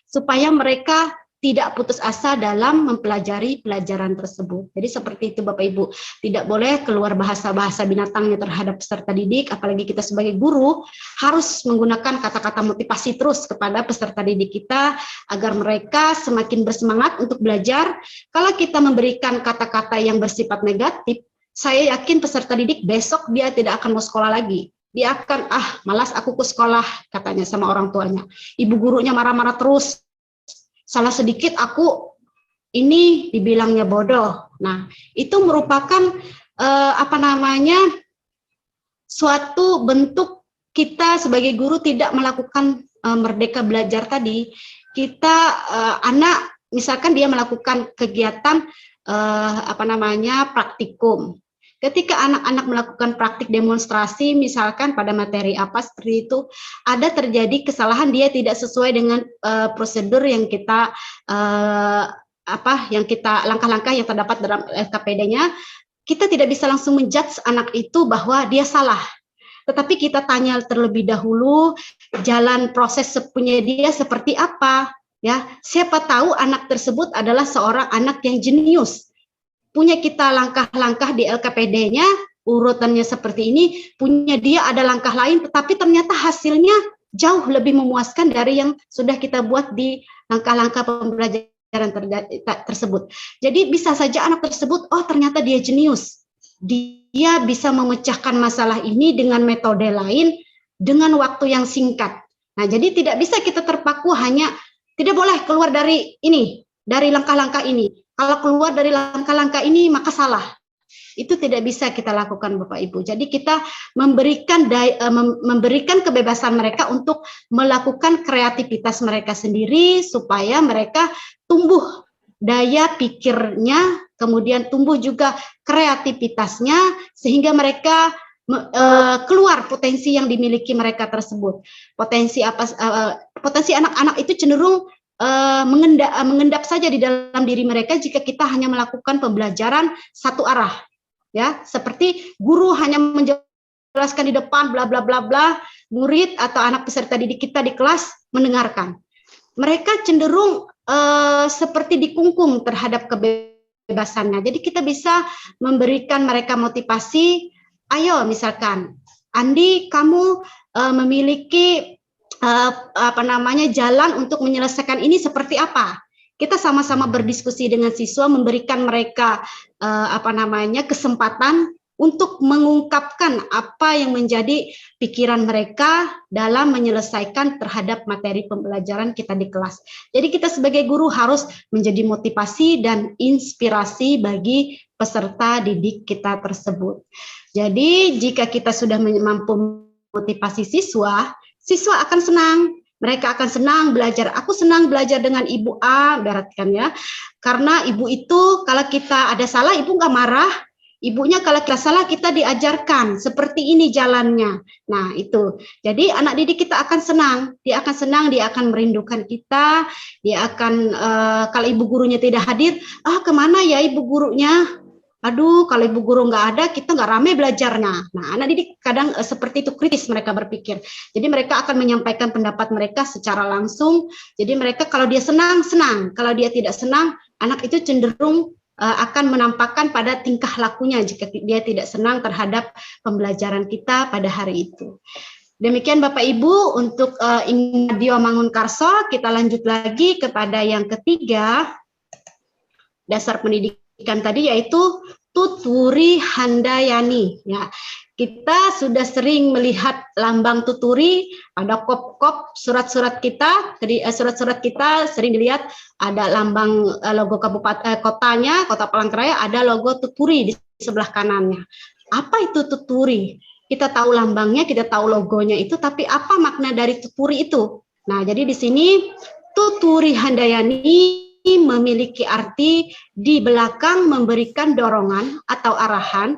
supaya mereka tidak putus asa dalam mempelajari pelajaran tersebut. Jadi seperti itu Bapak Ibu, tidak boleh keluar bahasa-bahasa binatangnya terhadap peserta didik, apalagi kita sebagai guru harus menggunakan kata-kata motivasi terus kepada peserta didik kita agar mereka semakin bersemangat untuk belajar. Kalau kita memberikan kata-kata yang bersifat negatif, saya yakin peserta didik besok dia tidak akan mau sekolah lagi. Dia akan, malas aku ke sekolah, katanya sama orang tuanya. Ibu gurunya marah-marah terus. Salah sedikit aku ini dibilangnya bodoh. Nah, itu merupakan suatu bentuk kita sebagai guru tidak melakukan merdeka belajar tadi. Kita anak misalkan dia melakukan kegiatan praktikum. Ketika anak-anak melakukan praktik demonstrasi, misalkan pada materi apa seperti itu, ada terjadi kesalahan, dia tidak sesuai dengan prosedur yang kita langkah-langkah yang terdapat dalam LKPD-nya, kita tidak bisa langsung menjudge anak itu bahwa dia salah. Tetapi kita tanya terlebih dahulu jalan proses punya dia seperti apa, ya. Siapa tahu anak tersebut adalah seorang anak yang jenius. Punya kita langkah-langkah di LKPD-nya, urutannya seperti ini, punya dia ada langkah lain, tetapi ternyata hasilnya jauh lebih memuaskan dari yang sudah kita buat di langkah-langkah pembelajaran tersebut. Jadi bisa saja anak tersebut, oh ternyata dia jenius. Dia bisa memecahkan masalah ini dengan metode lain, dengan waktu yang singkat. Nah, jadi tidak bisa kita terpaku hanya, tidak boleh keluar dari ini, dari langkah-langkah ini. kalau keluar dari langkah-langkah ini maka salah. Itu tidak bisa kita lakukan Bapak Ibu. Jadi kita memberikan kebebasan mereka untuk melakukan kreativitas mereka sendiri supaya mereka tumbuh daya pikirnya, kemudian tumbuh juga kreativitasnya sehingga mereka keluar potensi yang dimiliki mereka tersebut. Potensi anak-anak itu cenderung mengendap saja di dalam diri mereka jika kita hanya melakukan pembelajaran satu arah. Ya, seperti guru hanya menjelaskan di depan bla bla bla bla, murid atau anak peserta didik kita di kelas mendengarkan. Mereka cenderung seperti dikungkung terhadap kebebasannya. Jadi kita bisa memberikan mereka motivasi. Ayo, misalkan, Andi, kamu memiliki jalan untuk menyelesaikan ini seperti apa? Kita sama-sama berdiskusi dengan siswa, memberikan mereka kesempatan untuk mengungkapkan apa yang menjadi pikiran mereka dalam menyelesaikan terhadap materi pembelajaran kita di kelas. Jadi kita sebagai guru harus menjadi motivasi dan inspirasi bagi peserta didik kita tersebut. Jadi jika kita sudah mampu motivasi siswa, siswa akan senang. Mereka akan senang belajar. Aku senang belajar dengan Ibu A, beratkan ya. Karena Ibu itu kalau kita ada salah, Ibu nggak marah. Ibunya kalau kita salah, kita diajarkan. Seperti ini jalannya. Nah itu. Jadi anak didik kita akan senang. Dia akan senang, dia akan merindukan kita. Dia akan, kalau ibu gurunya tidak hadir, kemana ya ibu gurunya? Aduh, kalau ibu guru nggak ada, kita nggak ramai belajarnya. Nah, anak didik kadang seperti itu kritis mereka berpikir. Jadi mereka akan menyampaikan pendapat mereka secara langsung. Jadi mereka kalau dia senang, senang. Kalau dia tidak senang, anak itu cenderung akan menampakkan pada tingkah lakunya jika dia tidak senang terhadap pembelajaran kita pada hari itu. Demikian Bapak Ibu untuk Ingmadio Mangunkarso. Kita lanjut lagi kepada yang ketiga, dasar pendidikan tadi, yaitu tuturi handayani. Ya, kita sudah sering melihat lambang tuturi pada kop-kop surat-surat kita. Jadi surat-surat kita sering dilihat ada lambang logo kabupaten kotanya, Kota Palangkaraya, ada logo tuturi di sebelah kanannya. Apa itu tuturi? Kita tahu lambangnya, kita tahu logonya itu, tapi apa makna dari tuturi itu? Nah, jadi di sini tuturi handayani memiliki arti di belakang memberikan dorongan atau arahan.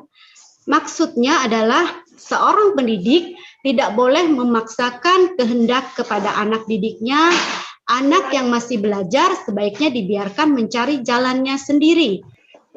Maksudnya adalah seorang pendidik tidak boleh memaksakan kehendak kepada anak didiknya. Anak yang masih belajar sebaiknya dibiarkan mencari jalannya sendiri.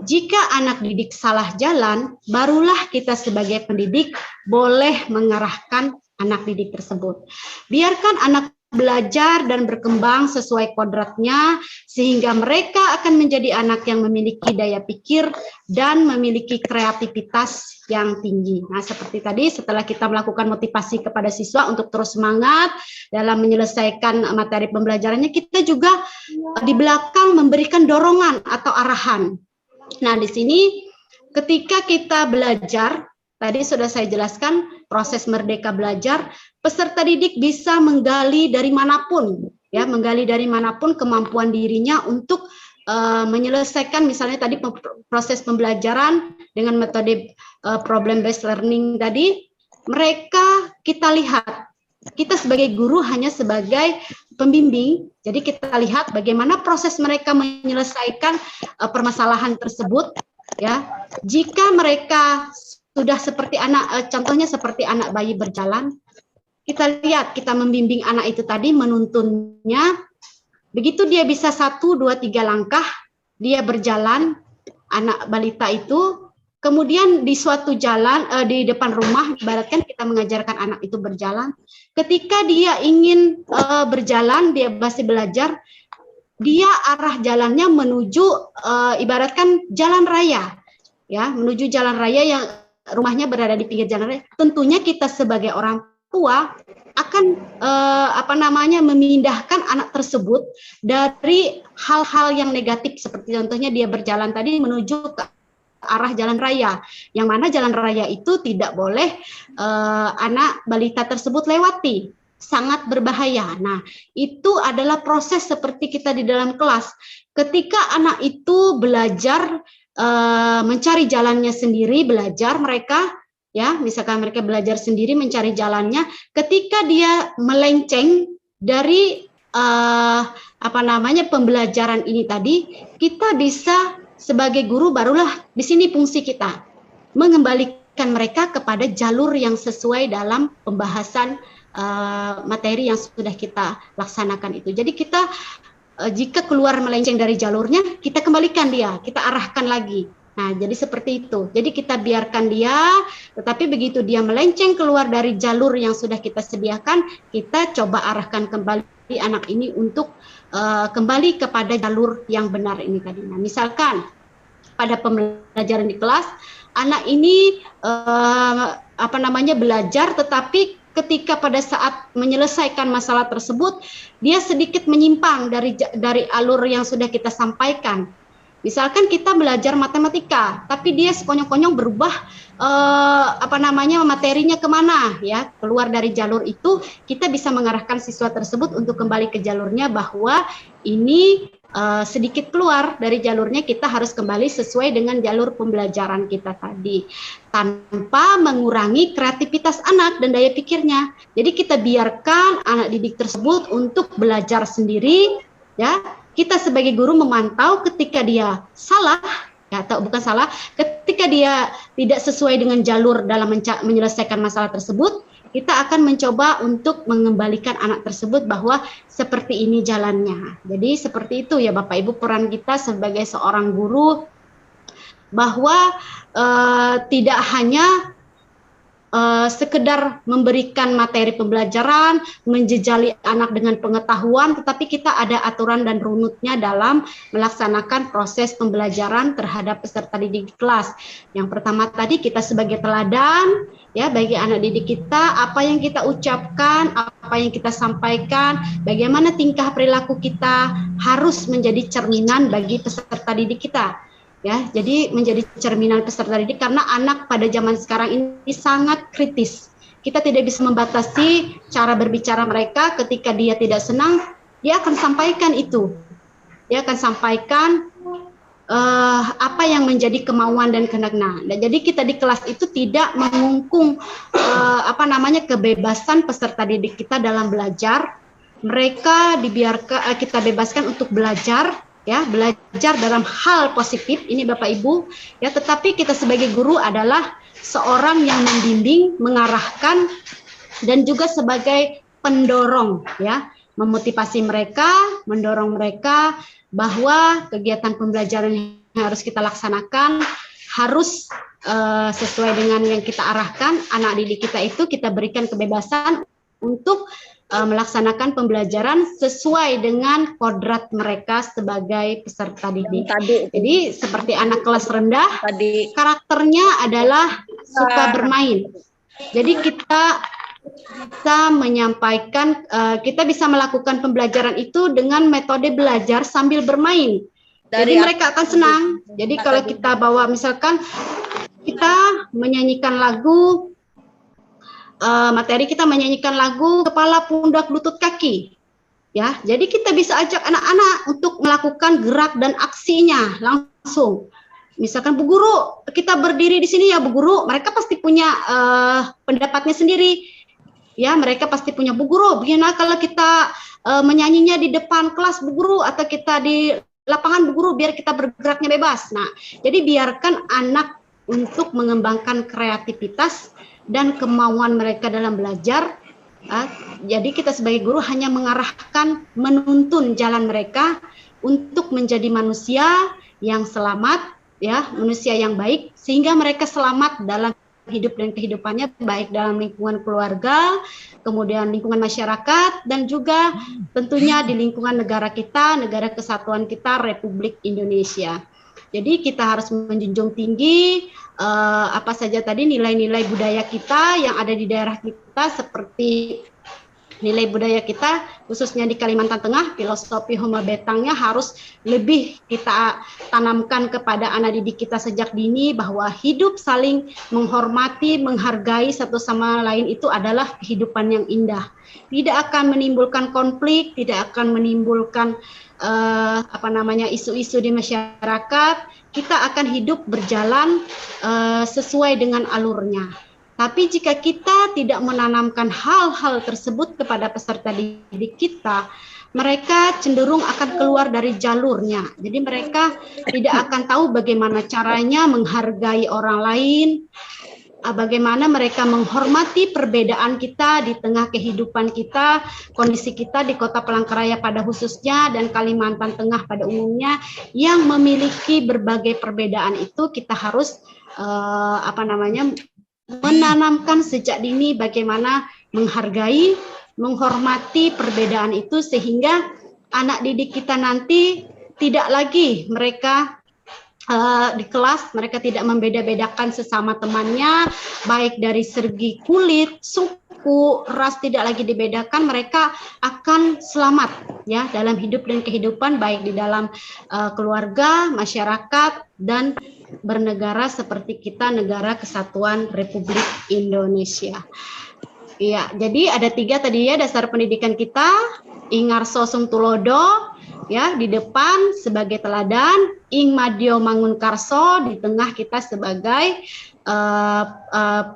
Jika anak didik salah jalan, barulah kita sebagai pendidik boleh mengarahkan anak didik tersebut. Biarkan anak belajar dan berkembang sesuai kodratnya sehingga mereka akan menjadi anak yang memiliki daya pikir dan memiliki kreativitas yang tinggi. Nah, seperti tadi setelah kita melakukan motivasi kepada siswa untuk terus semangat dalam menyelesaikan materi pembelajarannya, kita juga di belakang memberikan dorongan atau arahan. Nah, di sini ketika kita belajar, tadi sudah saya jelaskan proses merdeka belajar, peserta didik bisa menggali dari manapun, ya, menggali dari manapun kemampuan dirinya untuk menyelesaikan misalnya tadi proses pembelajaran dengan metode problem based learning tadi. Mereka kita lihat, kita sebagai guru hanya sebagai pembimbing, jadi kita lihat bagaimana proses mereka menyelesaikan permasalahan tersebut, ya. Jika mereka sudah seperti anak, contohnya seperti anak bayi berjalan, kita lihat, kita membimbing anak itu tadi, menuntunnya, begitu dia bisa 1, 2, 3 langkah, dia berjalan, anak balita itu, kemudian di suatu jalan, di depan rumah, ibaratkan kita mengajarkan anak itu berjalan, ketika dia ingin berjalan, dia masih belajar, dia arah jalannya menuju, ibaratkan jalan raya, ya, menuju jalan raya yang rumahnya berada di pinggir jalan raya. Tentunya kita sebagai orang tua akan memindahkan anak tersebut dari hal-hal yang negatif seperti contohnya dia berjalan tadi menuju ke arah jalan raya, yang mana jalan raya itu tidak boleh anak balita tersebut lewati. sangat berbahaya. Nah, itu adalah proses seperti kita di dalam kelas. Ketika anak itu belajar mencari jalannya sendiri, belajar mereka, ya, misalkan mereka belajar sendiri mencari jalannya, ketika dia melenceng dari pembelajaran ini tadi, kita bisa sebagai guru barulah di sini fungsi kita mengembalikan mereka kepada jalur yang sesuai dalam pembahasan materi yang sudah kita laksanakan itu. Jadi kita jika keluar melenceng dari jalurnya, kita kembalikan dia, kita arahkan lagi. Nah, jadi seperti itu. Jadi kita biarkan dia, tetapi begitu dia melenceng keluar dari jalur yang sudah kita sediakan, kita coba arahkan kembali anak ini untuk kembali kepada jalur yang benar ini tadi. Nah, misalkan pada pembelajaran di kelas, anak ini belajar, tetapi ketika pada saat menyelesaikan masalah tersebut, dia sedikit menyimpang dari alur yang sudah kita sampaikan. Misalkan kita belajar matematika, tapi dia sekonyong-konyong berubah materinya kemana, ya, keluar dari jalur itu, kita bisa mengarahkan siswa tersebut untuk kembali ke jalurnya, bahwa ini sedikit keluar dari jalurnya, kita harus kembali sesuai dengan jalur pembelajaran kita tadi, tanpa mengurangi kreativitas anak dan daya pikirnya. Jadi kita biarkan anak didik tersebut untuk belajar sendiri, ya. Kita sebagai guru memantau ketika dia salah, ya, atau bukan salah, ketika dia tidak sesuai dengan jalur dalam menyelesaikan masalah tersebut, kita akan mencoba untuk mengembalikan anak tersebut bahwa seperti ini jalannya. Jadi seperti itu ya Bapak Ibu, peran kita sebagai seorang guru, bahwa tidak hanya sekedar memberikan materi pembelajaran, menjejali anak dengan pengetahuan, tetapi kita ada aturan dan runutnya dalam melaksanakan proses pembelajaran terhadap peserta didik di kelas. Yang pertama tadi, kita sebagai teladan, ya, bagi anak didik kita, apa yang kita ucapkan, apa yang kita sampaikan, bagaimana tingkah perilaku kita harus menjadi cerminan bagi peserta didik kita. Ya, jadi menjadi cerminan peserta didik, karena anak pada zaman sekarang ini sangat kritis. Kita tidak bisa membatasi cara berbicara mereka. Ketika dia tidak senang, dia akan sampaikan itu. Dia akan sampaikan apa yang menjadi kemauan dan kehendak. Nah, jadi kita di kelas itu tidak mengungkung kebebasan peserta didik kita dalam belajar. Mereka dibiarkan, kita bebaskan untuk belajar, ya, belajar dalam hal positif ini Bapak Ibu, ya, tetapi kita sebagai guru adalah seorang yang membimbing, mengarahkan, dan juga sebagai pendorong, ya, memotivasi mereka, mendorong mereka bahwa kegiatan pembelajaran yang harus kita laksanakan harus sesuai dengan yang kita arahkan. Anak didik kita itu kita berikan kebebasan untuk melaksanakan pembelajaran sesuai dengan kodrat mereka sebagai peserta didik. Jadi seperti anak kelas rendah, karakternya adalah suka bermain. Jadi kita bisa menyampaikan, kita bisa melakukan pembelajaran itu dengan metode belajar sambil bermain. Jadi mereka akan senang. Jadi kalau kita bawa, misalkan kita menyanyikan lagu, materi kita menyanyikan lagu kepala, pundak, lutut, kaki, ya. Jadi kita bisa ajak anak-anak untuk melakukan gerak dan aksinya langsung. Misalkan Bu Guru, kita berdiri di sini ya Bu Guru, mereka pasti punya pendapatnya sendiri, ya. Mereka pasti punya, Bu Guru, bagaimana kalau kita menyanyinya di depan kelas Bu Guru, atau kita di lapangan Bu Guru, biar kita bergeraknya bebas. Nah, jadi biarkan anak untuk mengembangkan kreativitas dan kemauan mereka dalam belajar. Jadi kita sebagai guru hanya mengarahkan, menuntun jalan mereka untuk menjadi manusia yang selamat, ya, manusia yang baik, sehingga mereka selamat dalam hidup dan kehidupannya, baik dalam lingkungan keluarga, kemudian lingkungan masyarakat, dan juga tentunya di lingkungan negara kita, negara kesatuan kita, Republik Indonesia. Jadi kita harus menjunjung tinggi apa saja tadi nilai-nilai budaya kita yang ada di daerah kita, seperti nilai budaya kita, khususnya di Kalimantan Tengah, filosofi Huma Betangnya harus lebih kita tanamkan kepada anak didik kita sejak dini, bahwa hidup saling menghormati, menghargai satu sama lain itu adalah kehidupan yang indah. Tidak akan menimbulkan konflik, tidak akan menimbulkan isu-isu di masyarakat. Kita akan hidup berjalan sesuai dengan alurnya. Tapi jika kita tidak menanamkan hal-hal tersebut kepada peserta didik kita, mereka cenderung akan keluar dari jalurnya. Jadi mereka tidak akan tahu bagaimana caranya menghargai orang lain, bagaimana mereka menghormati perbedaan kita di tengah kehidupan kita, kondisi kita di Kota Palangkaraya pada khususnya dan Kalimantan Tengah pada umumnya yang memiliki berbagai perbedaan itu. Kita harus menanamkan sejak dini bagaimana menghargai, menghormati perbedaan itu, sehingga anak didik kita nanti tidak lagi mereka di kelas, mereka tidak membeda-bedakan sesama temannya, baik dari segi kulit, suku, ras, tidak lagi dibedakan. Mereka akan selamat ya dalam hidup dan kehidupan, baik di dalam keluarga, masyarakat, dan bernegara seperti kita, Negara Kesatuan Republik Indonesia. Iya, jadi ada 3 tadi ya dasar pendidikan kita. Ingarso Sung Tulodo ya di depan sebagai teladan, Ing Madio Mangunkarso di tengah kita sebagai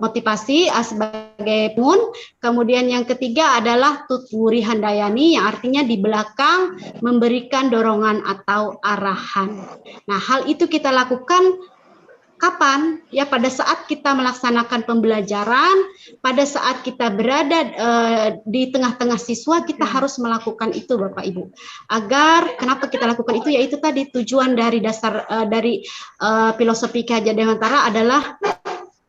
motivasi sebagai mun. Kemudian yang ketiga adalah Tutwuri Handayani yang artinya di belakang memberikan dorongan atau arahan. Nah, hal itu kita lakukan kapan? Ya pada saat kita melaksanakan pembelajaran, pada saat kita berada di tengah-tengah siswa, kita harus melakukan itu Bapak Ibu. Agar kenapa kita lakukan itu? Yaitu tadi tujuan dari dasar dari filosofi Ki Hajar Dewantara adalah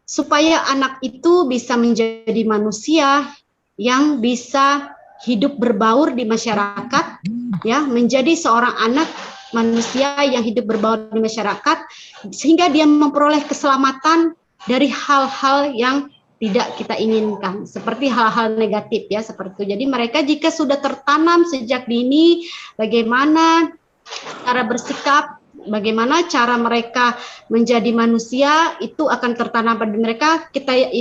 supaya anak itu bisa menjadi manusia yang bisa hidup berbaur di masyarakat, ya, menjadi seorang anak manusia yang hidup berbaur di masyarakat, sehingga dia memperoleh keselamatan dari hal-hal yang tidak kita inginkan, seperti hal-hal negatif ya, seperti itu. Jadi mereka jika sudah tertanam sejak dini bagaimana cara bersikap, bagaimana cara mereka menjadi manusia, itu akan tertanam pada mereka.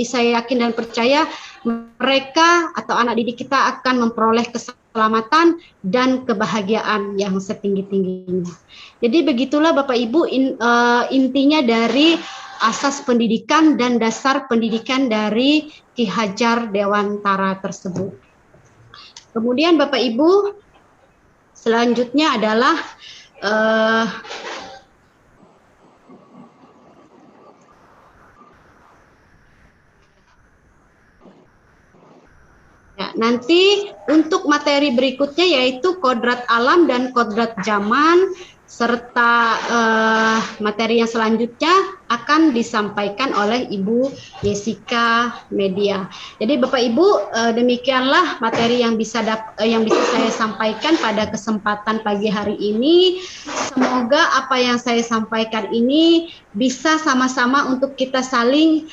Saya yakin dan percaya mereka atau anak didik kita akan memperoleh keselamatan dan kebahagiaan yang setinggi-tingginya. Jadi begitulah Bapak Ibu intinya dari asas pendidikan dan dasar pendidikan dari Ki Hajar Dewantara tersebut. Kemudian Bapak Ibu, selanjutnya adalah nanti untuk materi berikutnya yaitu kodrat alam dan kodrat zaman, serta materi yang selanjutnya akan disampaikan oleh Ibu Jessica Media. Jadi Bapak Ibu, demikianlah materi yang bisa saya sampaikan pada kesempatan pagi hari ini. Semoga apa yang saya sampaikan ini bisa sama-sama untuk kita saling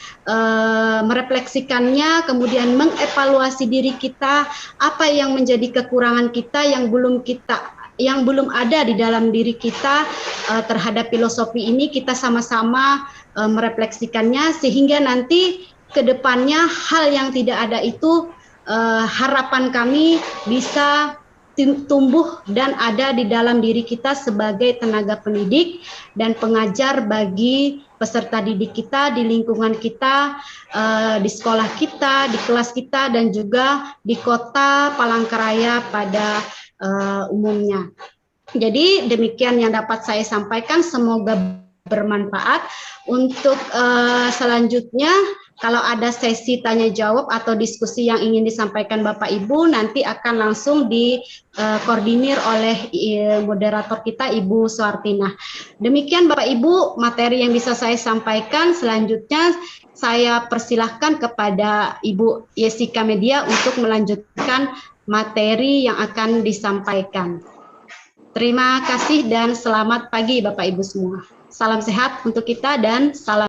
merefleksikannya, kemudian mengevaluasi diri kita, apa yang menjadi kekurangan kita yang belum ada di dalam diri kita terhadap filosofi ini. Kita sama-sama merefleksikannya, sehingga nanti ke depannya hal yang tidak ada itu harapan kami bisa tumbuh dan ada di dalam diri kita sebagai tenaga pendidik dan pengajar bagi peserta didik kita di lingkungan kita, di sekolah kita, di kelas kita, dan juga di Kota Palangkaraya pada umumnya. Jadi demikian yang dapat saya sampaikan, semoga bermanfaat. Untuk selanjutnya, kalau ada sesi tanya jawab atau diskusi yang ingin disampaikan Bapak Ibu, nanti akan langsung dikoordinir oleh moderator kita Ibu Suartina. Demikian Bapak Ibu materi yang bisa saya sampaikan. Selanjutnya saya persilahkan kepada Ibu Jessica Media untuk melanjutkan materi yang akan disampaikan. Terima kasih dan selamat pagi Bapak Ibu semua. Salam sehat untuk kita dan salam